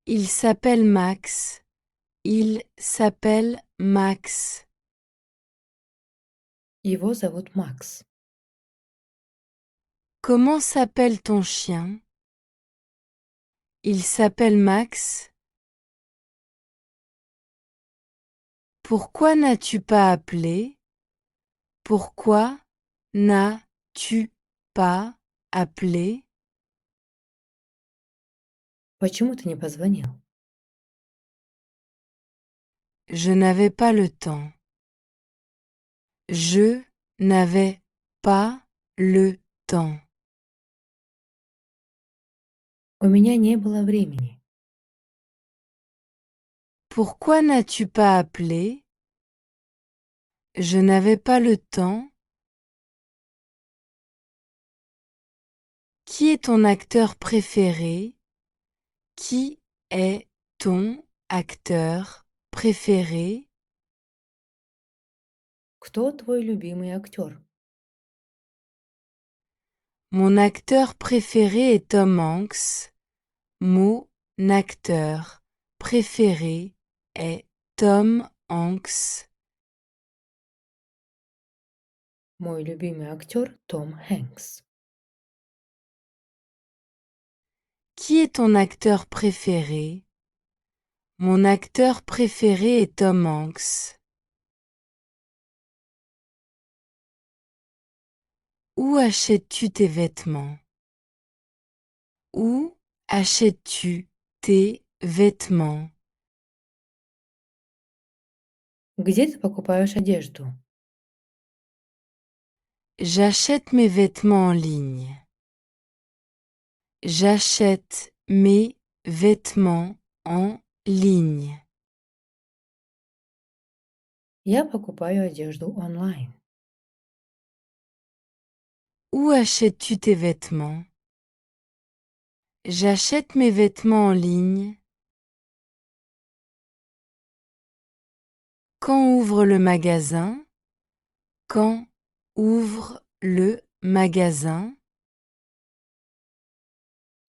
Il s'appelle Max. Il s'appelle Max. Его зовут Макс. Comment s'appelle ton chien? Il s'appelle Max. Pourquoi n'as-tu pas appelé? Pourquoi n'as-tu pas appelé? Почему ты не позвонил? Je n'avais pas le temps. Je n'avais pas le temps. У меня не было времени. Pourquoi n'as-tu pas appelé? Je n'avais pas le temps. Qui est ton acteur préféré? Qui est ton acteur préféré? Кто твой любимый актер? Mon acteur préféré est Tom Hanks. Mon acteur préféré est Tom Hanks. Мой любимый актер Том Хэнкс. Qui est ton acteur préféré? Mon acteur préféré est Tom Hanks. Où achètes-tu tes vêtements? Où achètes-tu tes vêtements? Где ты покупаешь одежду? J'achète mes vêtements en ligne. J'achète mes vêtements en ligne. Я покупаю одежду онлайн. Où achètes-tu tes vêtements? J'achète mes vêtements en ligne. Quand ouvre le magasin? Quand ouvre le magasin?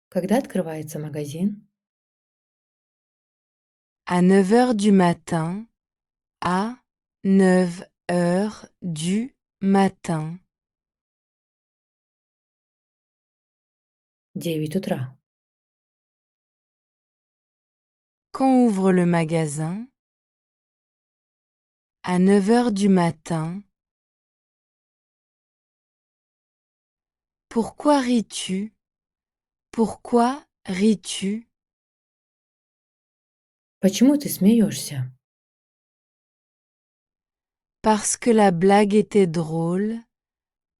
Когда открывается магазин? À 9 heures du matin. À 9 heures du matin. 9 утра. Quand ouvre le magasin? À 9 heures du matin. Pourquoi ris-tu? Pourquoi ris-tu? Почему ты смеешься? Parce que la blague était drôle.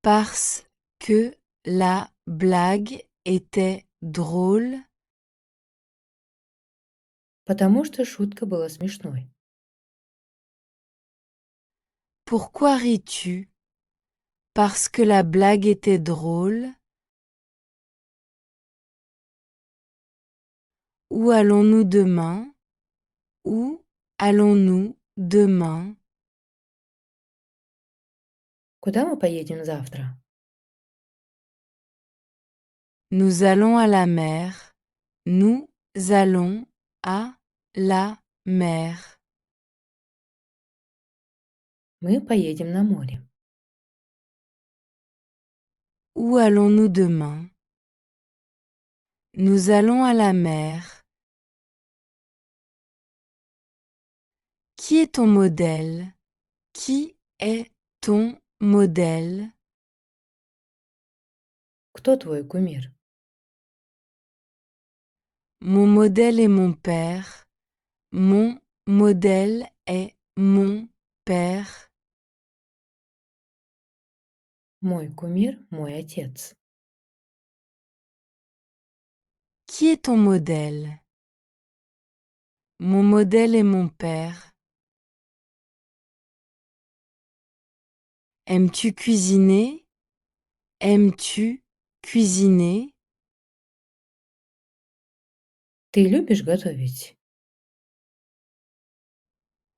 Parce que la blague était drôle. Потому что шутка была смешной. Pourquoi ris-tu? Parce que la blague était drôle. Où allons-nous demain? Où allons-nous demain? Куда мы поедем завтра? Nous allons à la mer. Nous allons à la mer. Мы поедем на море. Où allons-nous demain? Nous allons à la mer. Qui est ton modèle? Qui est ton modèle? Кто твой кумир? Mon modèle est mon père. Mon modèle est mon père. Мой кумир, мой отец. Qui est ton modèle? Mon modèle est mon père. Aimes-tu cuisiner? Aimes-tu cuisiner? Ты любишь готовить?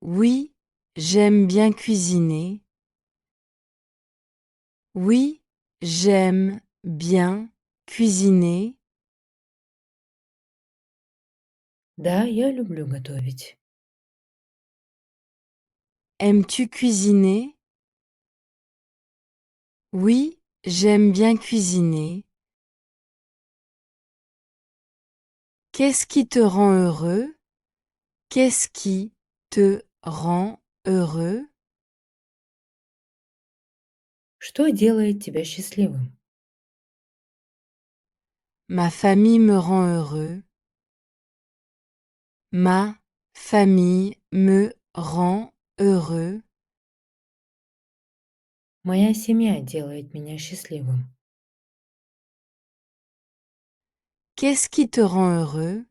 Oui, j'aime bien cuisiner. Oui, j'aime bien cuisiner. Да, я люблю готовить. Aimes-tu cuisiner? Oui, j'aime bien cuisiner. Qu'est-ce qui te rend heureux? Qu'est-ce qui te rend heureux? Что делает тебя счастливым? Ma famille me rend heureux. Ma famille me rend heureux. Моя семья делает меня счастливым. Qu'est-ce qui te rend heureux?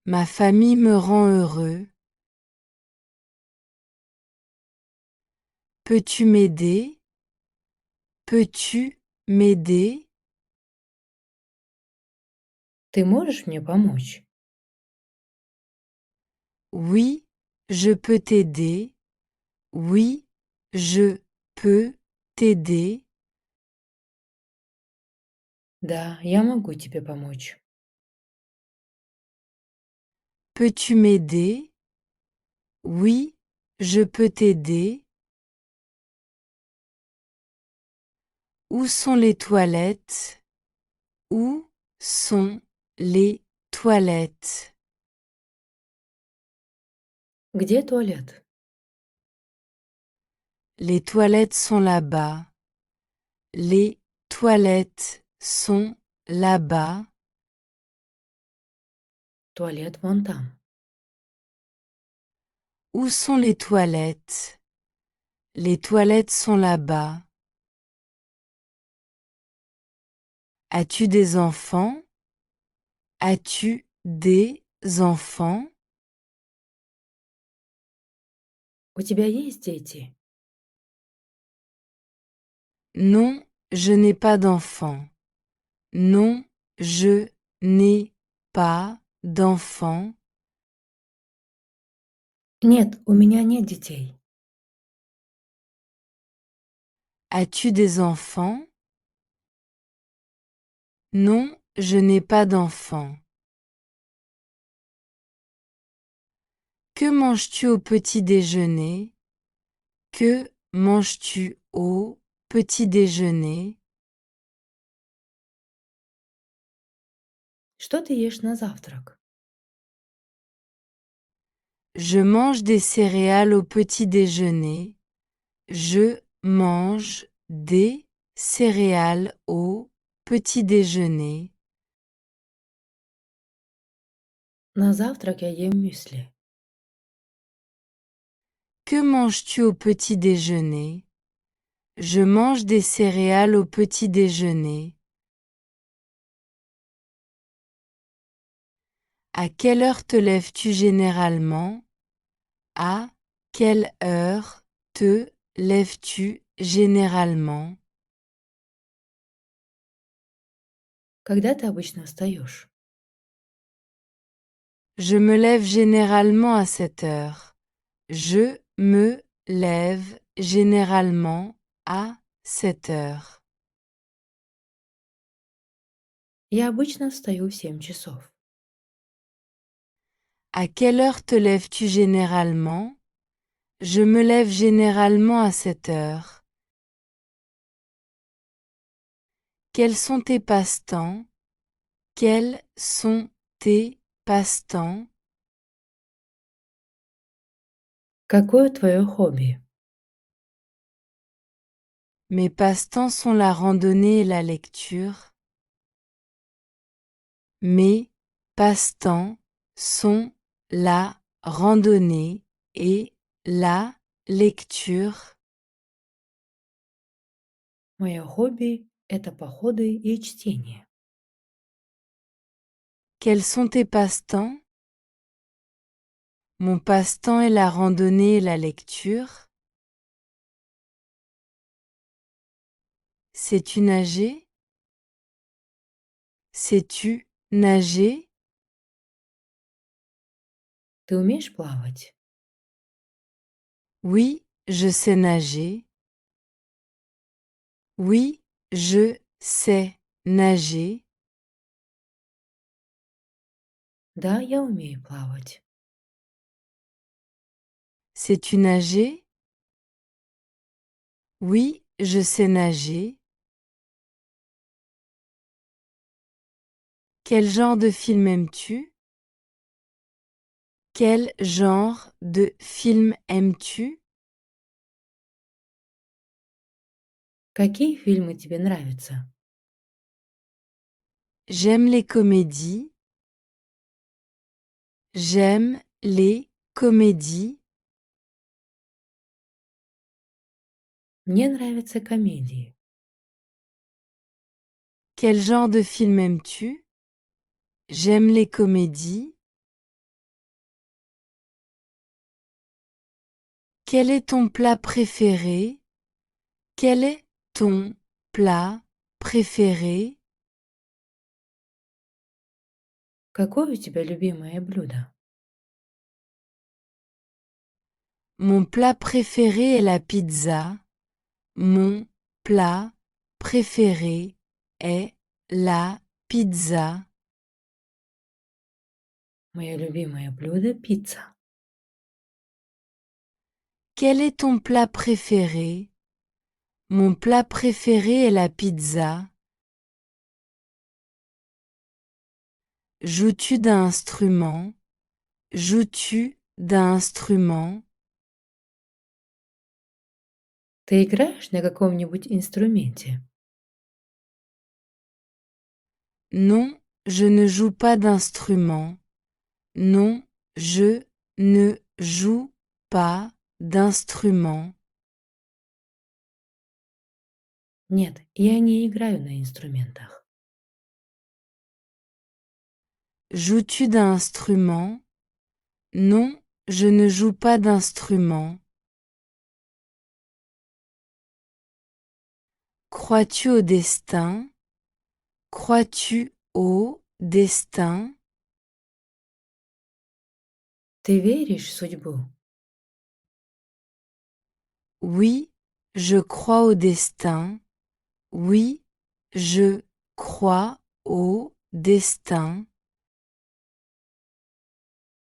Ma famille me rend heureux. Peux-tu m'aider? Peux-tu m'aider? Ты можешь мне помочь? Oui, je peux t'aider. Oui, je peux t'aider. Да, я могу тебе помочь. Peux-tu m'aider? Oui, je peux t'aider. Où sont les toilettes? Où sont les toilettes? Где туалет? Les toilettes sont là-bas. Les toilettes sont là-bas. Туалет вон там. Où sont les toilettes? Les toilettes sont là-bas. As-tu des enfants? As-tu des enfants? У тебя есть дети? Non, je n'ai pas d'enfants. Non, je n'ai pas d'enfants. Нет, у меня нет детей. As-tu des enfants? Non, je n'ai pas d'enfants. Que manges-tu au petit déjeuner? Que manges-tu au petit déjeuner? Что ты ешь на завтрак? Je mange des céréales au petit déjeuner. Je mange des céréales au petit déjeuner. На завтрак я ем мюсли. Que manges-tu au petit déjeuner? Je mange des céréales au petit déjeuner. À quelle heure te lèves-tu généralement? À quelle heure te lèves-tu généralement? Когда ты обычно встаешь? Je me lève généralement à 7 heures. Je me lève généralement à 7 heures. Я обычно встаю в 7 часов. À quelle heure te lèves-tu généralement? Je me lève généralement à 7 heures. Quels sont tes passe-temps? Quels sont tes passe-temps? Какое твое хобби? Mes passe-temps sont la randonnée et la lecture. Mes passe-temps sont la randonnée et la lecture. Мое хобби– это походы и чтение. Quels sont tes passe-temps? Mon passe-temps est la randonnée et la lecture. Sais-tu nager? Sais-tu nager? Ты умеешь плавать? Oui, je sais nager. Oui, je sais nager. Да, я умею плавать. Sais-tu nager? Oui, je sais nager. Quel genre de film aimes-tu? Quel genre de film aimes-tu? Какие фильмы тебе нравятся? J'aime les comédies. J'aime les comédies. Мне нравятся комедии. Quel genre de film aimes-tu? J'aime les comédies. Quel est ton plat préféré? Quel est ton plat préféré? Какое у тебя любимое блюдо? Mon plat préféré est la pizza. Mon plat préféré est la pizza. Мое любимое блюдо – пицца. Quel est ton plat préféré? Mon plat préféré est la pizza. Joues-tu d'un instrument? Joues-tu d'un instrument? Ты играешь на каком-нибудь инструменте? Non, je ne joue pas d'instrument. Non, je ne joue pas d'instrument. Нет, я не играю на инструментах. Joues-tu d'un instrument? Non, je ne joue pas d'instrument. Crois-tu au destin? Crois-tu au destin? Ты веришь в судьбу? Oui, je crois au destin. Oui, je crois au destin.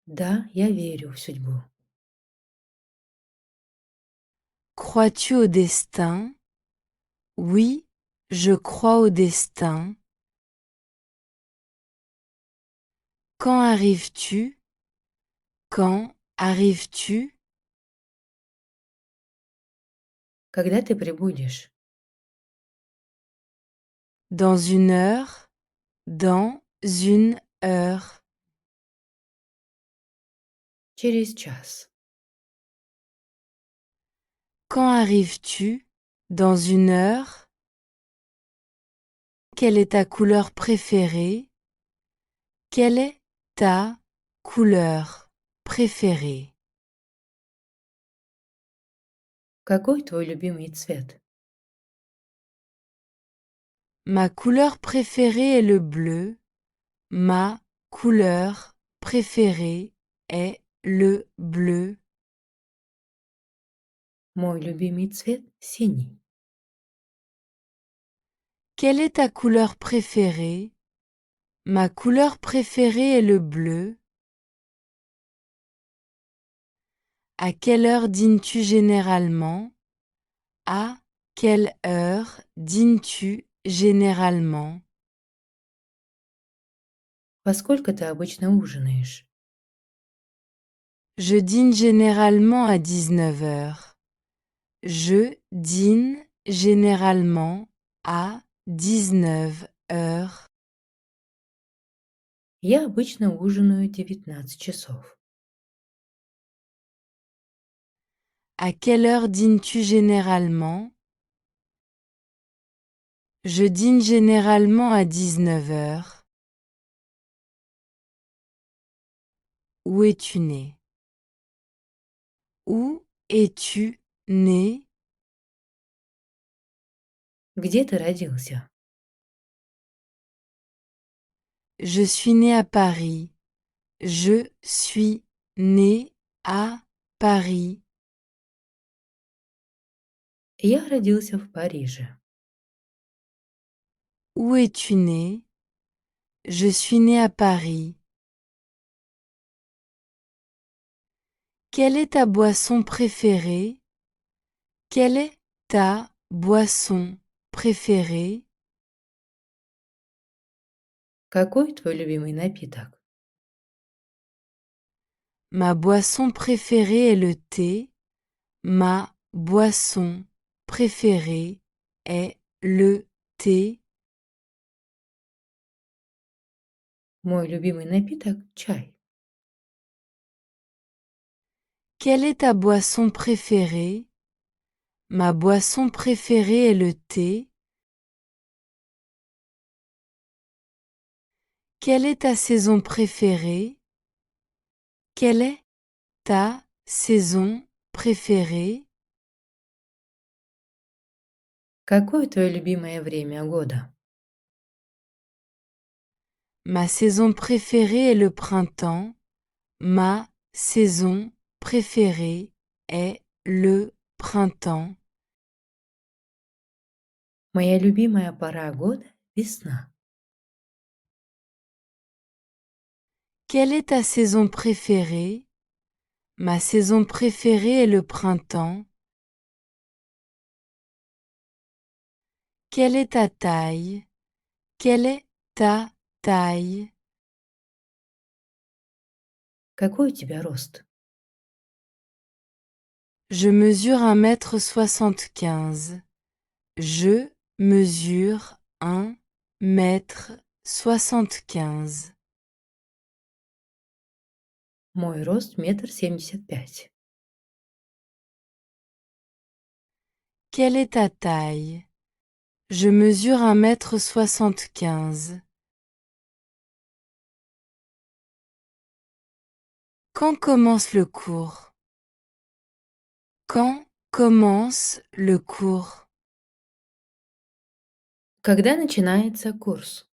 Да, я верю в судьбу. Crois-tu au destin? Oui, je crois au destin. Quand arrives-tu? Quand arrives-tu? Когда ты прибудешь? Dans une heure, dans une heure. Через час. Quand arrives-tu? Dans une heure. Quelle est ta couleur préférée? Quelle est ta couleur préférée? Какой твой любимый цвет? Ma couleur préférée est le bleu. Ma couleur préférée est le bleu. Мой любимый цвет – синий. Quelle est ta couleur préférée? Ma couleur préférée est le bleu. À quelle heure dînes-tu généralement? À quelle heure dînes-tu généralement? Во сколько ты обычно ужинаешь? Je dîne généralement à 19 heures. Je dîne généralement à 19 heures. Я обычно ужинаю 19 часов. À quelle heure dînes-tu généralement? Je dîne généralement à 19 heures. Où es-tu né? Où es-tu né? Где ты родился? Je suis né à Paris. Je suis né à Paris. Я родился в Париже. Où es-tu né? Je suis né à Paris. Quelle est ta boisson préférée? Quelle est ta boisson préférée? Какой твой любимый напиток? Ma boisson préférée est le thé. Ma boisson préférée est le thé. Мой любимый напиток – чай. Quelle est ta boisson préférée? Ma boisson préférée est le thé. Quelle est ta saison préférée? Quelle est ta saison préférée? Какое твое любимое время года? Ma saison préférée est le printemps. Ma saison préférée est le printemps. Моя любимая пора года – весна. Quelle est ta saison préférée? Ma saison préférée est le printemps. Quelle est ta taille? Quelle est ta taille? Какой у тебя рост? Je mesure 1,75 m. Je mesure 1,75 m. Мой рост 1,75 м. Quelle est ta taille? Je mesure 1,75 m. Quand commence le cours? Quand commence le cours? Когда начинается курс?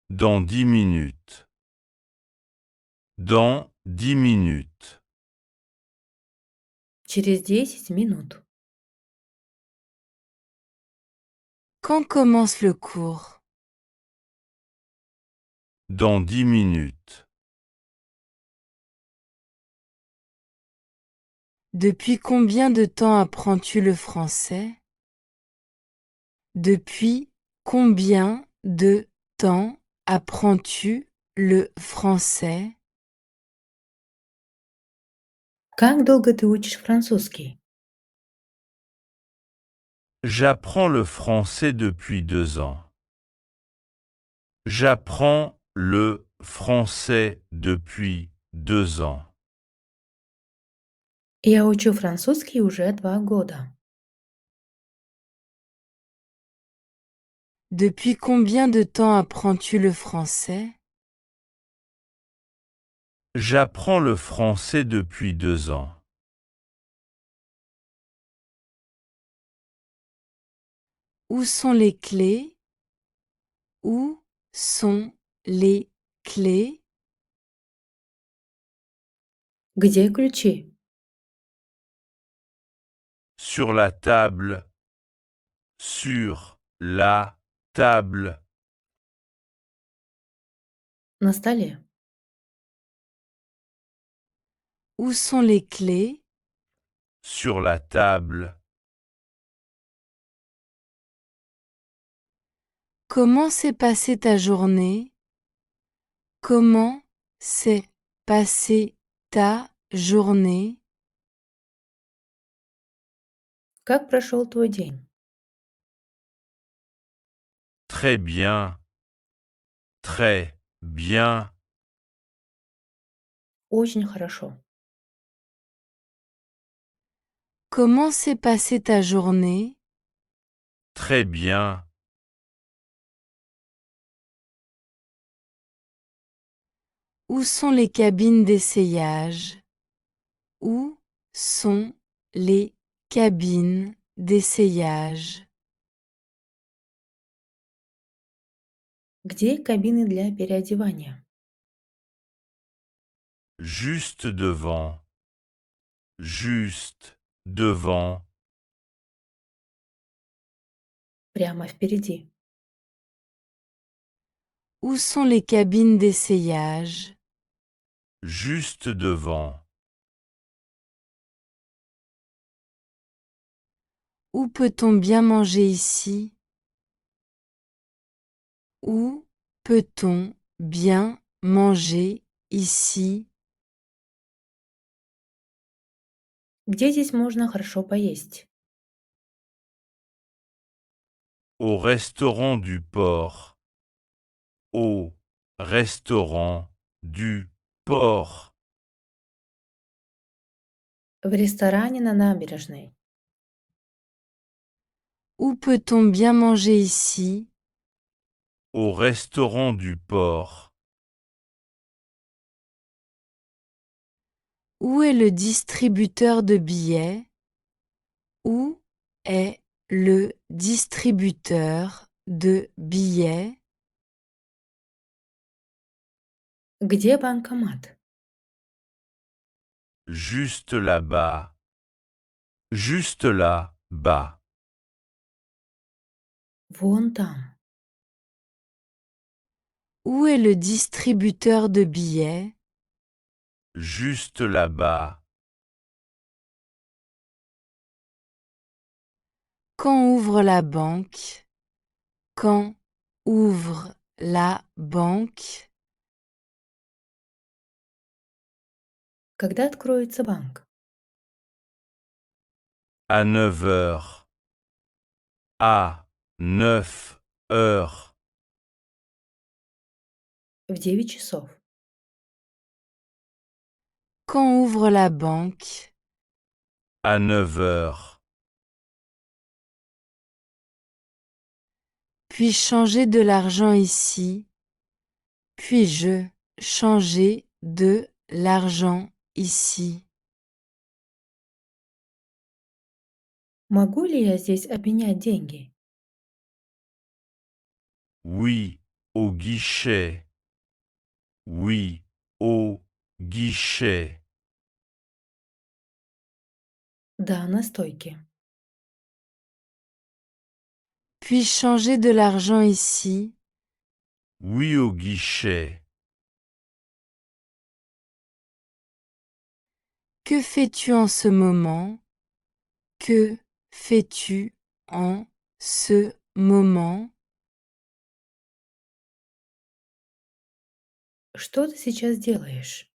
Dans 10 minutes. Dans 10 minutes. Через 10 минут. Quand commence le cours? Dans 10 minutes. Depuis combien de temps apprends-tu le français? Depuis combien de temps apprends-tu le français? Как долго ты учишь французский? J'apprends le français depuis 2 ans. J'apprends le français depuis 2 ans. Я учу французский уже 2 года. Depuis combien de temps apprends-tu le français? J'apprends le français depuis 2 ans. Où sont les clés? Où sont les clés? Где ключи? Sur la table. Sur la table. На столе. Où sont les clés? Sur la table. Comment s'est passée ta journée? Comment s'est passée ta journée? Как прошел твой день? Très bien. Très bien. Очень хорошо. Comment s'est passée ta journée? Très bien. Où sont les cabines d'essayage? Où sont les cabines d'essayage? Где кабины для переодевания? Juste devant. Juste devant. Прямо впереди. Où sont les cabines d'essayage? Juste devant. Où peut-on bien manger ici? Où peut-on bien manger ici? Где здесь можно хорошо поесть? Au restaurant du port. Au restaurant du port. В ресторане на набережной. Où peut-on bien manger ici? Au restaurant du port. Où est le distributeur de billets? Où est le distributeur de billets? Где банкомат? Juste là-bas. Juste là-bas. Вон там. Où est le distributeur de billets? Juste là-bas. Quand ouvre la banque? Quand ouvre la banque? Когда откроется банк? À 9 heures. À 9 heures. В 9 часов. Quand ouvre la banque? À 9 heures. Puis-je changer de l'argent ici? Puis-je changer de l'argent ici? Могу ли я здесь обменять деньги? Oui, au guichet. Oui, au guichet. Да, на стойке. Puis-je changer de l'argent ici? Oui, au guichet. Que fais-tu en ce moment? Que fais-tu en ce moment? Что ты сейчас делаешь?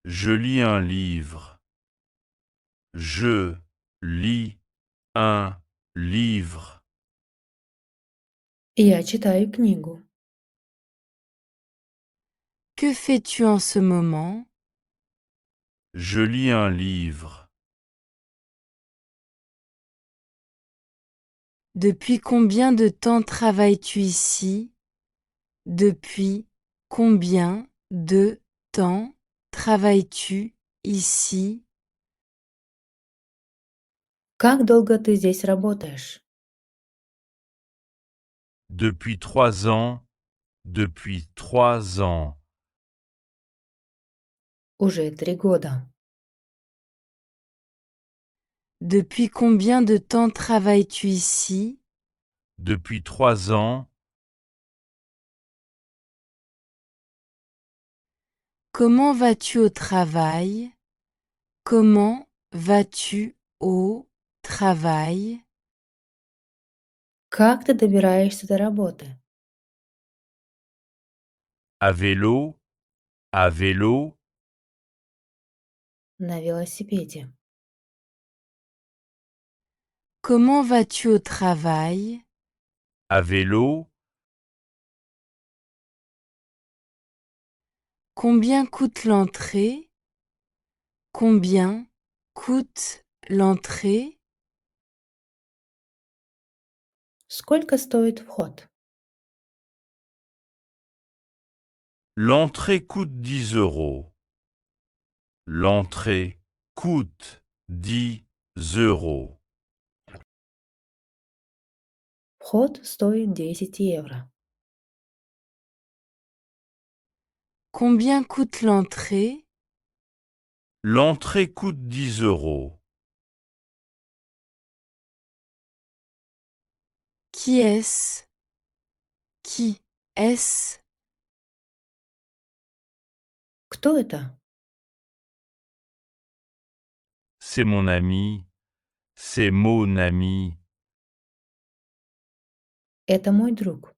Je lis un livre. Je lis un livre. Я читаю книгу. Que fais-tu en ce moment? Je lis un livre. Depuis combien de temps travailles-tu ici? Depuis combien de temps travailles-tu ici? Как долго ты здесь работаешь? Depuis 3 ans. Depuis 3 ans. Уже 3 года. Depuis combien de temps travailles-tu ici? Depuis 3 ans. Comment vas-tu au travail? Comment vas-tu au travail? Как ты добираешься до работы? À vélo. À vélo. На велосипеде. Comment vas-tu au travail? À vélo. Combien coûte l'entrée? Combien coûte l'entrée? Сколько стоит вход? L'entrée coûte 10 euros. L'entrée coûte 10 euros. Вход стоит 10 евро. Combien coûte l'entrée? L'entrée coûte 10 euros. Qui est-ce? Qui est-ce? Кто это? C'est mon ami. C'est mon ami. Это мой друг.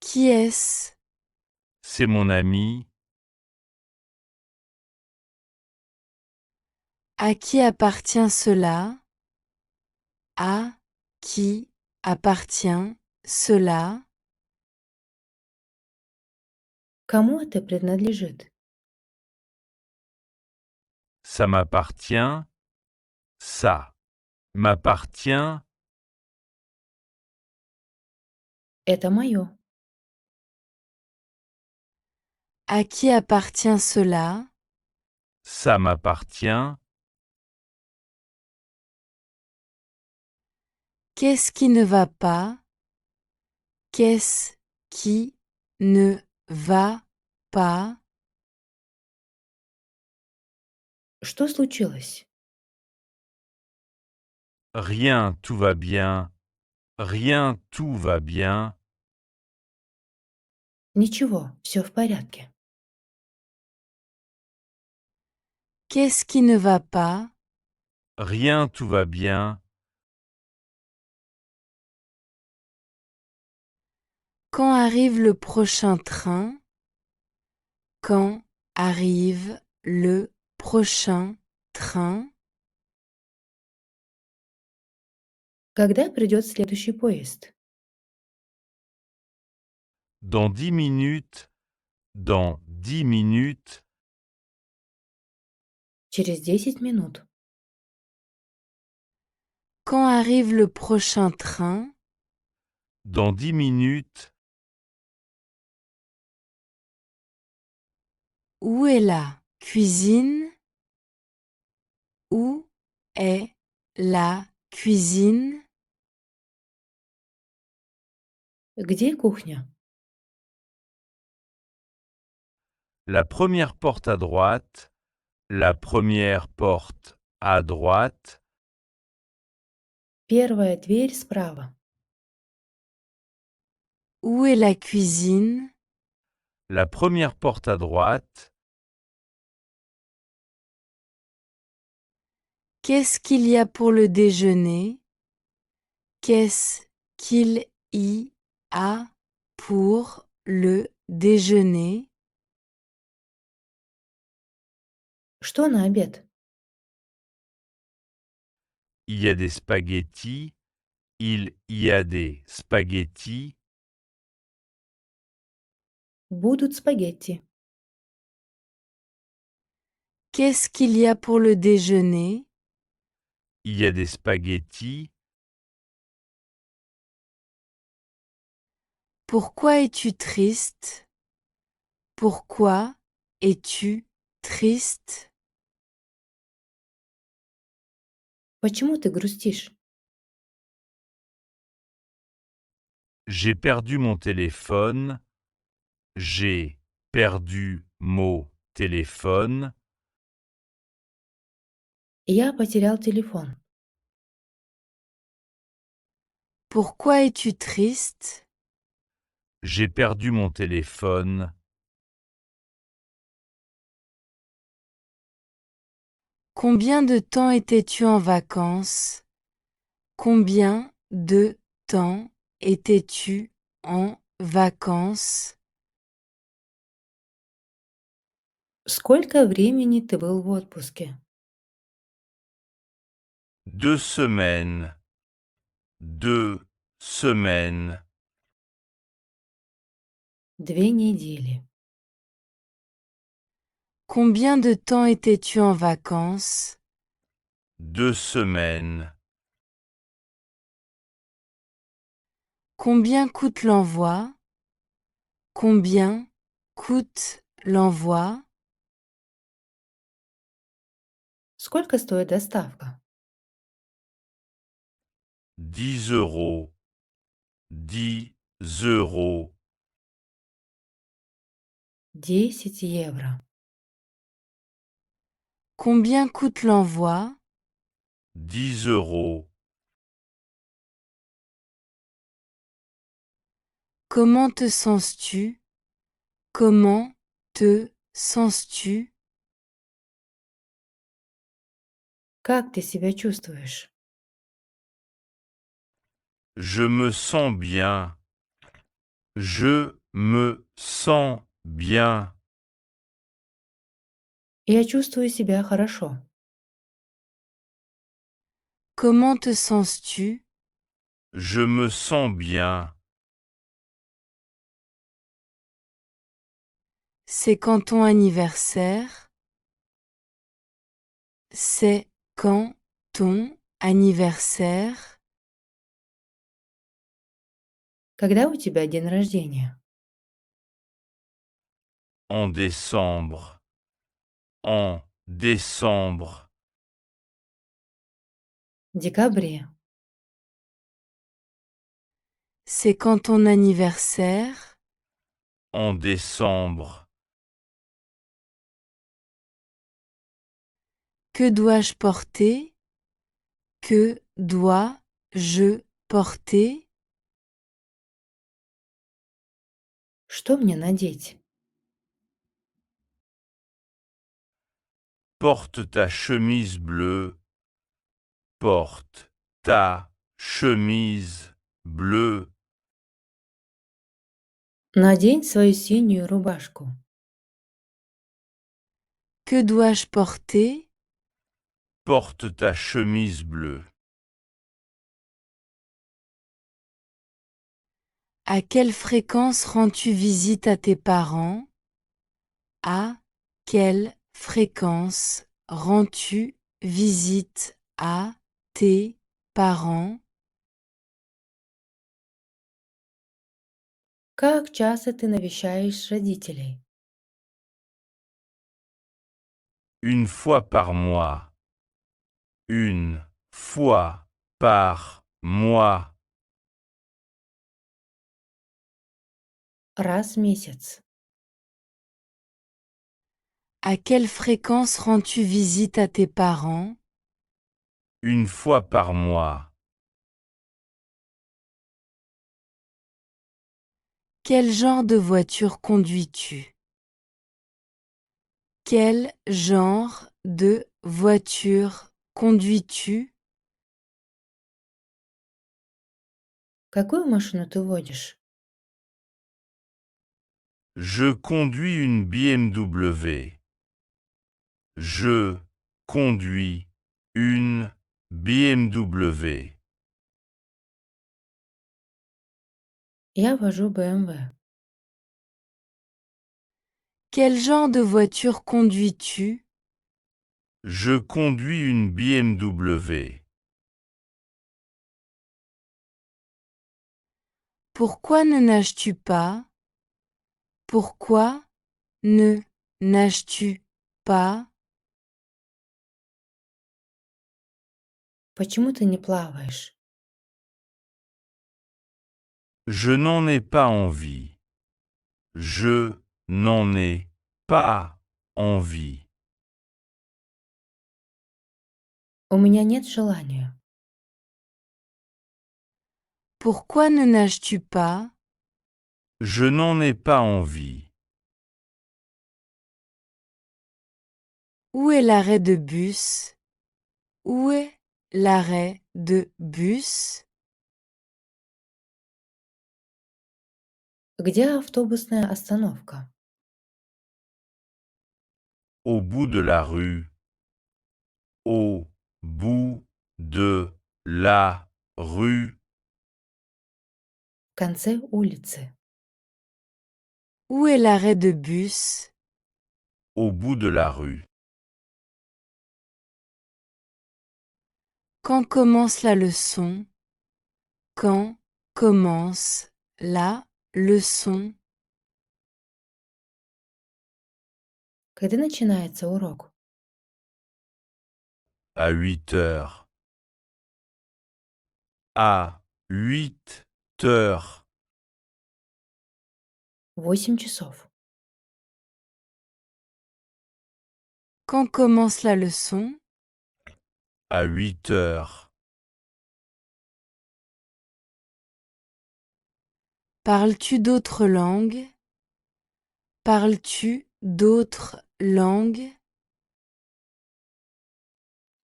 Qui est-ce? C'est mon ami. À qui appartient cela? À qui appartient cela? Кому это принадлежит? Ça m'appartient. Ça m'appartient. Это мое. À qui appartient cela? Ça m'appartient. Qu'est-ce qui ne va pas? Qu'est-ce qui ne va pas? Что случилось? Rien, tout va bien. Rien, tout va bien. Ничего, все в порядке. Qu'est-ce qui ne va pas? Rien, tout va bien. Quand arrive le prochain train? Quand arrive le prochain train? Когда придет следующий поезд? Dans 10 minutes. Dans 10 minutes. Через 10 минут. Quand arrive le prochain train? Dans 10 minutes. Où est la cuisine? Où est la cuisine? Где кухня? La première porte à droite. La première porte à droite. Первая дверь справа. Où est la cuisine? La première porte à droite. Qu'est-ce qu'il y a pour le déjeuner? Qu'est-ce qu'il y a pour le déjeuner? Что на обед? Il y a des spaghettis. Il y a des spaghettis. Будут спагетти. Qu'est-ce qu'il y a pour le déjeuner? Il y a des spaghettis. Pourquoi es-tu triste? Pourquoi es-tu triste? Почему ты грустишь? J'ai perdu mon téléphone. J'ai perdu mon téléphone. Я потерял телефон. Pourquoi es-tu triste? J'ai perdu mon téléphone. Combien de temps étais-tu en vacances? Combien de temps étais-tu en vacances? Сколько времени ты был в отпуске? 2 semaines. 2 semaines. 2 недели. Combien de temps étais-tu en vacances? 2 semaines. Combien coûte l'envoi? Combien coûte l'envoi? Сколько стоит доставка? 10 euros. 10 euros. 10 евро. Combien coûte l'envoi? 10 euros. Comment te sens-tu? Comment te sens-tu? Как ты себя чувствуешь? Je me sens bien. Je me sens bien. Я чувствую себя хорошо. Comment te sens-tu? Je me sens bien. C'est quand ton anniversaire? C'est quand ton anniversaire? Когда у тебя день рождения? En décembre. En décembre. В декабре. C'est quand ton anniversaire? En décembre. Que dois-je porter? Que dois-je porter? Что мне надеть? Porte ta chemise bleue. Porte ta chemise bleue. Надень свою синюю рубашку. Que dois-je porter? Porte ta chemise bleue. À quelle fréquence rends-tu visite à tes parents? À quelle fréquence rends-tu visite à tes parents? Как часто ты навещаешь родителей? Une fois par mois. Une fois par mois. Раз в месяц. À quelle fréquence rends-tu visite à tes parents? Une fois par mois. Quel genre de voiture conduis-tu? Quel genre de voiture conduis-tu? Какую машину ты водишь? Je conduis une BMW. Je conduis une BMW. Я вожу БМВ. Quel genre de voiture conduis-tu? Je conduis une BMW. Pourquoi ne nages-tu pas? Pourquoi ne nages-tu pas? Почему ты не плаваешь? Je n'en ai pas envie. Je n'en ai pas envie. У меня нет желания. Pourquoi ne nages-tu pas? Je n'en ai pas envie. Où est l'arrêt de bus? Où est l'arrêt de bus? Где автобусная остановка? Au bout de la rue. Au bout de la rue. В конце улицы. Où est l'arrêt de bus? Au bout de la rue. Quand commence la leçon? Quand commence la leçon? Когда начинается урок? À 8 heures. À 8 heures. 8 часов. Quand commence la leçon? À 8 heures. Parles-tu d'autres langues? Parles-tu d'autres langues?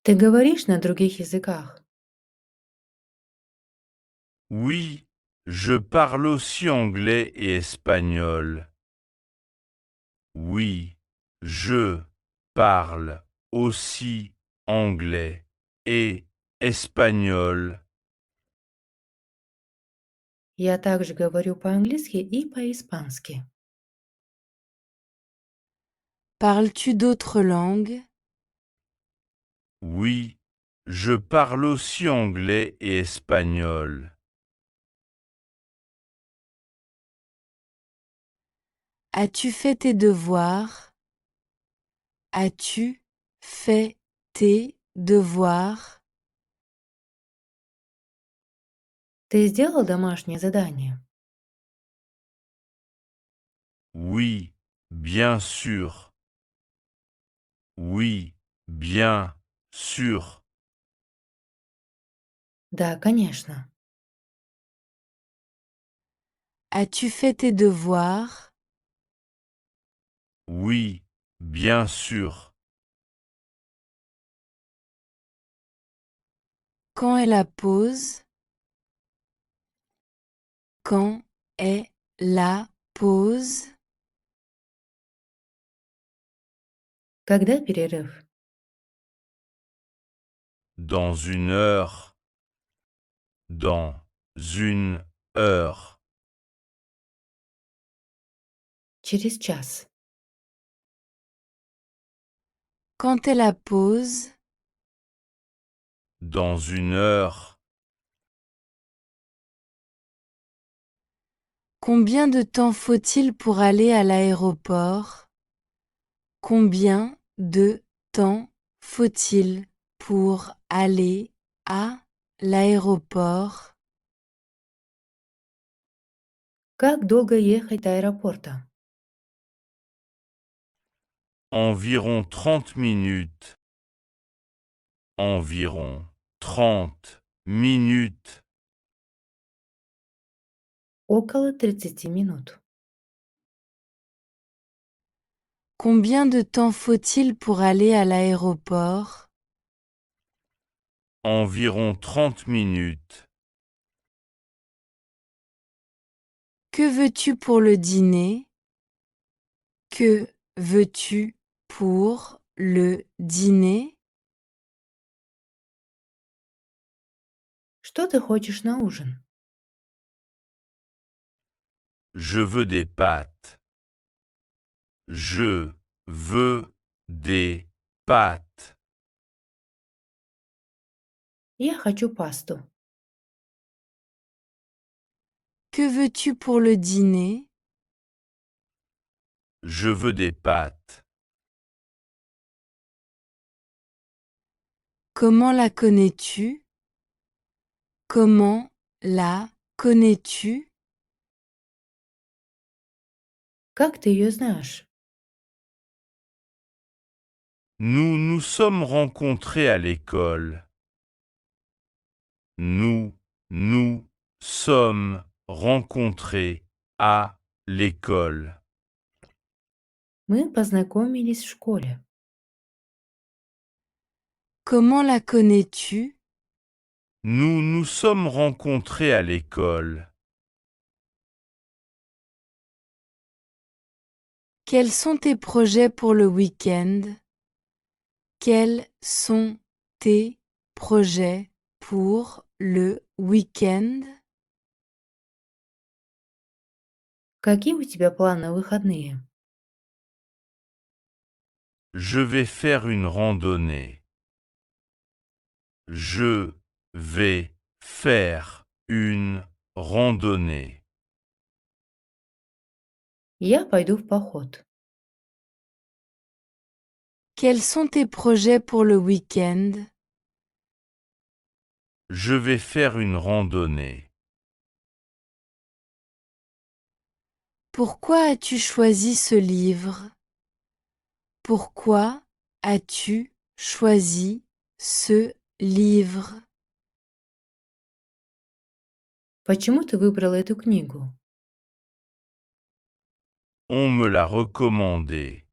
Ты говоришь на других языках? Oui, je parle aussi anglais et espagnol. Oui, je parle aussi anglais et espagnol. Я также говорю по-английски и по-испански. Parles-tu d'autres langues? Oui, je parle aussi anglais et espagnol. As-tu fait tes devoirs? As-tu fait tes devoirs? Ты сделал домашнее задание? Oui, bien sûr. Oui, bien sûr. Да, конечно. As-tu fait tes devoirs? Oui, bien sûr. Quand est la pause? Quand est la pause? Когда перерыв? Dans une heure. Dans une heure. Через час. Quand est la pause? Dans une heure. Combien de temps faut-il pour aller à l'aéroport? Combien de temps faut-il pour aller à l'aéroport? Как долго ехать до аэропорта? Environ 30 minutes. Environ 30 minutes. Около 30 минут. Combien de temps faut-il pour aller à l'aéroport? Environ 30 minutes. Que veux-tu pour le dîner? Que veux-tu pour le dîner? Что ты хочешь на ужин? Je veux des pâtes. Je veux des pâtes. Я хочу пасту. Que veux-tu pour le dîner? Je veux des pâtes. Comment la connais-tu? Comment la connais-tu? Как ты ее знаешь? Nous nous sommes rencontrés à l'école. Nous nous sommes rencontrés à l'école. Мы познакомились в школе. Comment la connais-tu? Nous nous sommes rencontrés à l'école. Quels sont tes projets pour le week-end? Quels sont tes projets pour le week-end? Какие у тебя планы на выходные? Je vais faire une randonnée. Je vais faire une randonnée. Я пойду в поход. Quels sont tes projets pour le week-end? Je vais faire une randonnée. Pourquoi as-tu choisi ce livre? Pourquoi as-tu choisi ce livre? Почему ты выбрала эту книгу? On me l'a recommandé.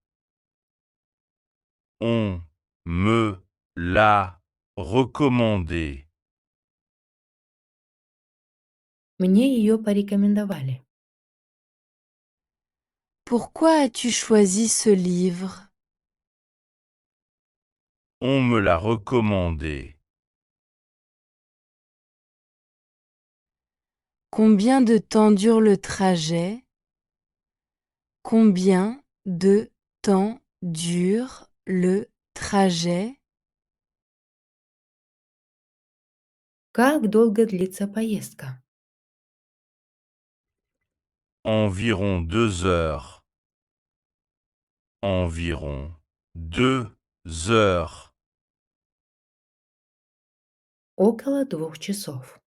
On me l'a recommandé. Мне ее порекомендовали. Pourquoi as-tu choisi ce livre? On me l'a recommandé. Combien de temps dure le trajet? Combien de temps dure le trajet? Как долго длится поездка? Environ 2 heures. Environ 2 heures. Около 2 часов.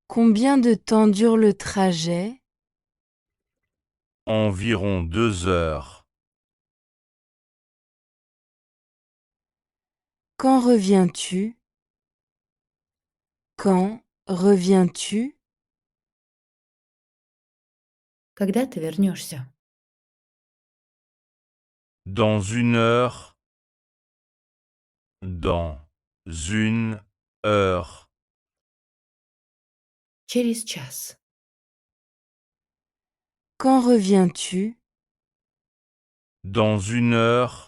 Combien de temps dure le trajet? Environ 2 heures. Quand reviens-tu? Quand reviens-tu? Когда ты вернешься? Dans 1 heure. Dans 1 heure. Через час. Quand reviens-tu? Dans 1 heure.